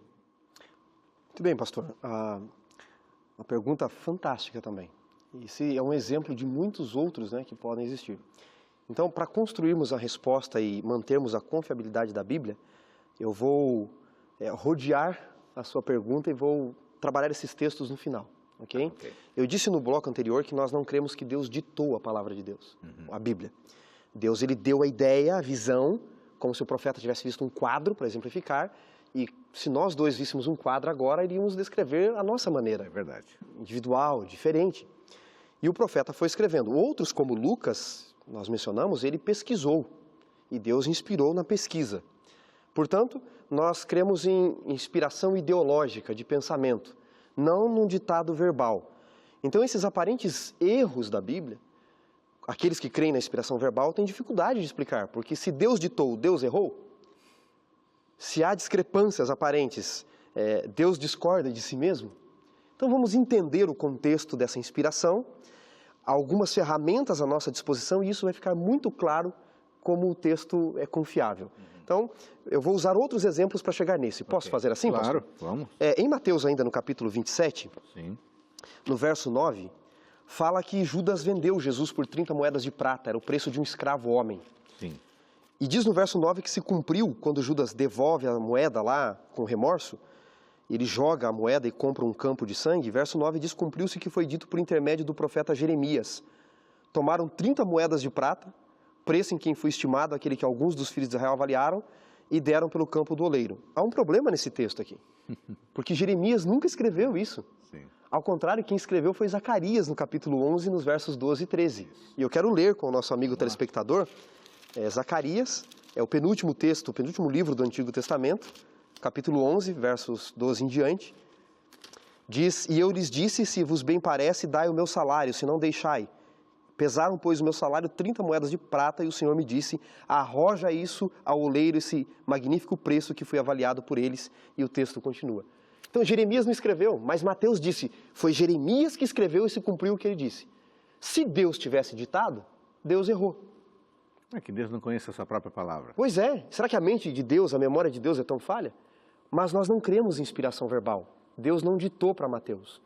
Muito bem, pastor. Uma pergunta fantástica também. Esse é um exemplo de muitos outros, né, que podem existir. Então, para construirmos a resposta e mantermos a confiabilidade da Bíblia, eu vou rodear a sua pergunta e vou trabalhar esses textos no final, ok? Eu disse no bloco anterior que nós não cremos que Deus ditou a palavra de Deus, a Bíblia. Deus, ele deu a ideia, a visão, como se o profeta tivesse visto um quadro, para exemplificar, e se nós dois víssemos um quadro agora, iríamos descrever a nossa maneira. É verdade. Individual, diferente. E o profeta foi escrevendo. Outros, como Lucas, nós mencionamos, ele pesquisou, e Deus inspirou na pesquisa. Portanto, nós cremos em inspiração ideológica, de pensamento, não num ditado verbal. Então, esses aparentes erros da Bíblia, aqueles que creem na inspiração verbal têm dificuldade de explicar, porque se Deus ditou, Deus errou? Se há discrepâncias aparentes, Deus discorda de si mesmo? Então, vamos entender o contexto dessa inspiração, algumas ferramentas à nossa disposição, e isso vai ficar muito claro como o texto é confiável. Então, eu vou usar outros exemplos para chegar nesse. Posso fazer assim, pastor? Claro, vamos. Em Mateus, ainda no capítulo 27, Sim. No verso 9, fala que Judas vendeu Jesus por 30 moedas de prata, era o preço de um escravo homem. Sim. E diz no verso 9 que se cumpriu, quando Judas devolve a moeda lá com remorso, ele joga a moeda e compra um campo de sangue. Verso 9 diz, cumpriu-se que foi dito por intermédio do profeta Jeremias. Tomaram 30 moedas de prata, preço em quem foi estimado aquele que alguns dos filhos de Israel avaliaram, e deram pelo campo do oleiro. Há um problema nesse texto aqui, porque Jeremias nunca escreveu isso. Sim. Ao contrário, quem escreveu foi Zacarias, no capítulo 11, nos versos 12 e 13. E eu quero ler com o nosso amigo telespectador, Zacarias, é o penúltimo texto, o penúltimo livro do Antigo Testamento, capítulo 11, versos 12 em diante. Diz, e eu lhes disse, se vos bem parece, dai o meu salário, se não deixai. Pesaram, pois, o meu salário 30 moedas de prata, e o Senhor me disse, arroja isso ao oleiro, esse magnífico preço que foi avaliado por eles. E o texto continua. Então, Jeremias não escreveu, mas Mateus disse, foi Jeremias que escreveu e se cumpriu o que ele disse. Se Deus tivesse ditado, Deus errou. É que Deus não conhece a sua própria palavra. Pois é. Será que a mente de Deus, a memória de Deus é tão falha? Mas nós não cremos em inspiração verbal. Deus não ditou para Mateus.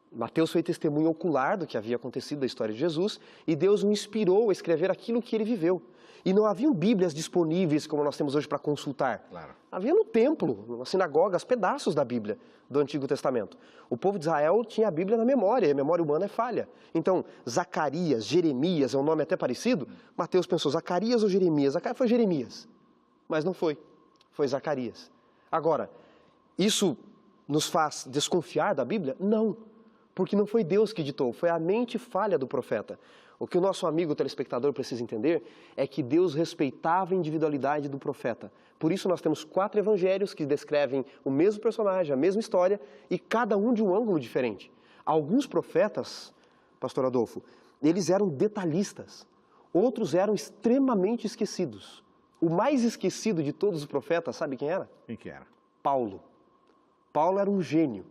Mateus foi testemunho ocular do que havia acontecido da história de Jesus e Deus o inspirou a escrever aquilo que ele viveu. E não haviam Bíblias disponíveis como nós temos hoje para consultar. Claro. Havia no templo, na sinagoga, os pedaços da Bíblia do Antigo Testamento. O povo de Israel tinha a Bíblia na memória, e a memória humana é falha. Então, Zacarias, Jeremias, é um nome até parecido. Mateus pensou, Zacarias ou Jeremias? Zacarias foi Jeremias, mas não foi. Foi Zacarias. Agora, isso nos faz desconfiar da Bíblia? Não. Porque não foi Deus que ditou, foi a mente falha do profeta. O que o nosso amigo telespectador precisa entender é que Deus respeitava a individualidade do profeta. Por isso nós temos 4 evangelhos que descrevem o mesmo personagem, a mesma história, e cada um de um ângulo diferente. Alguns profetas, pastor Adolfo, eles eram detalhistas. Outros eram extremamente esquecidos. O mais esquecido de todos os profetas, sabe quem era? Quem que era? Paulo. Paulo era um gênio.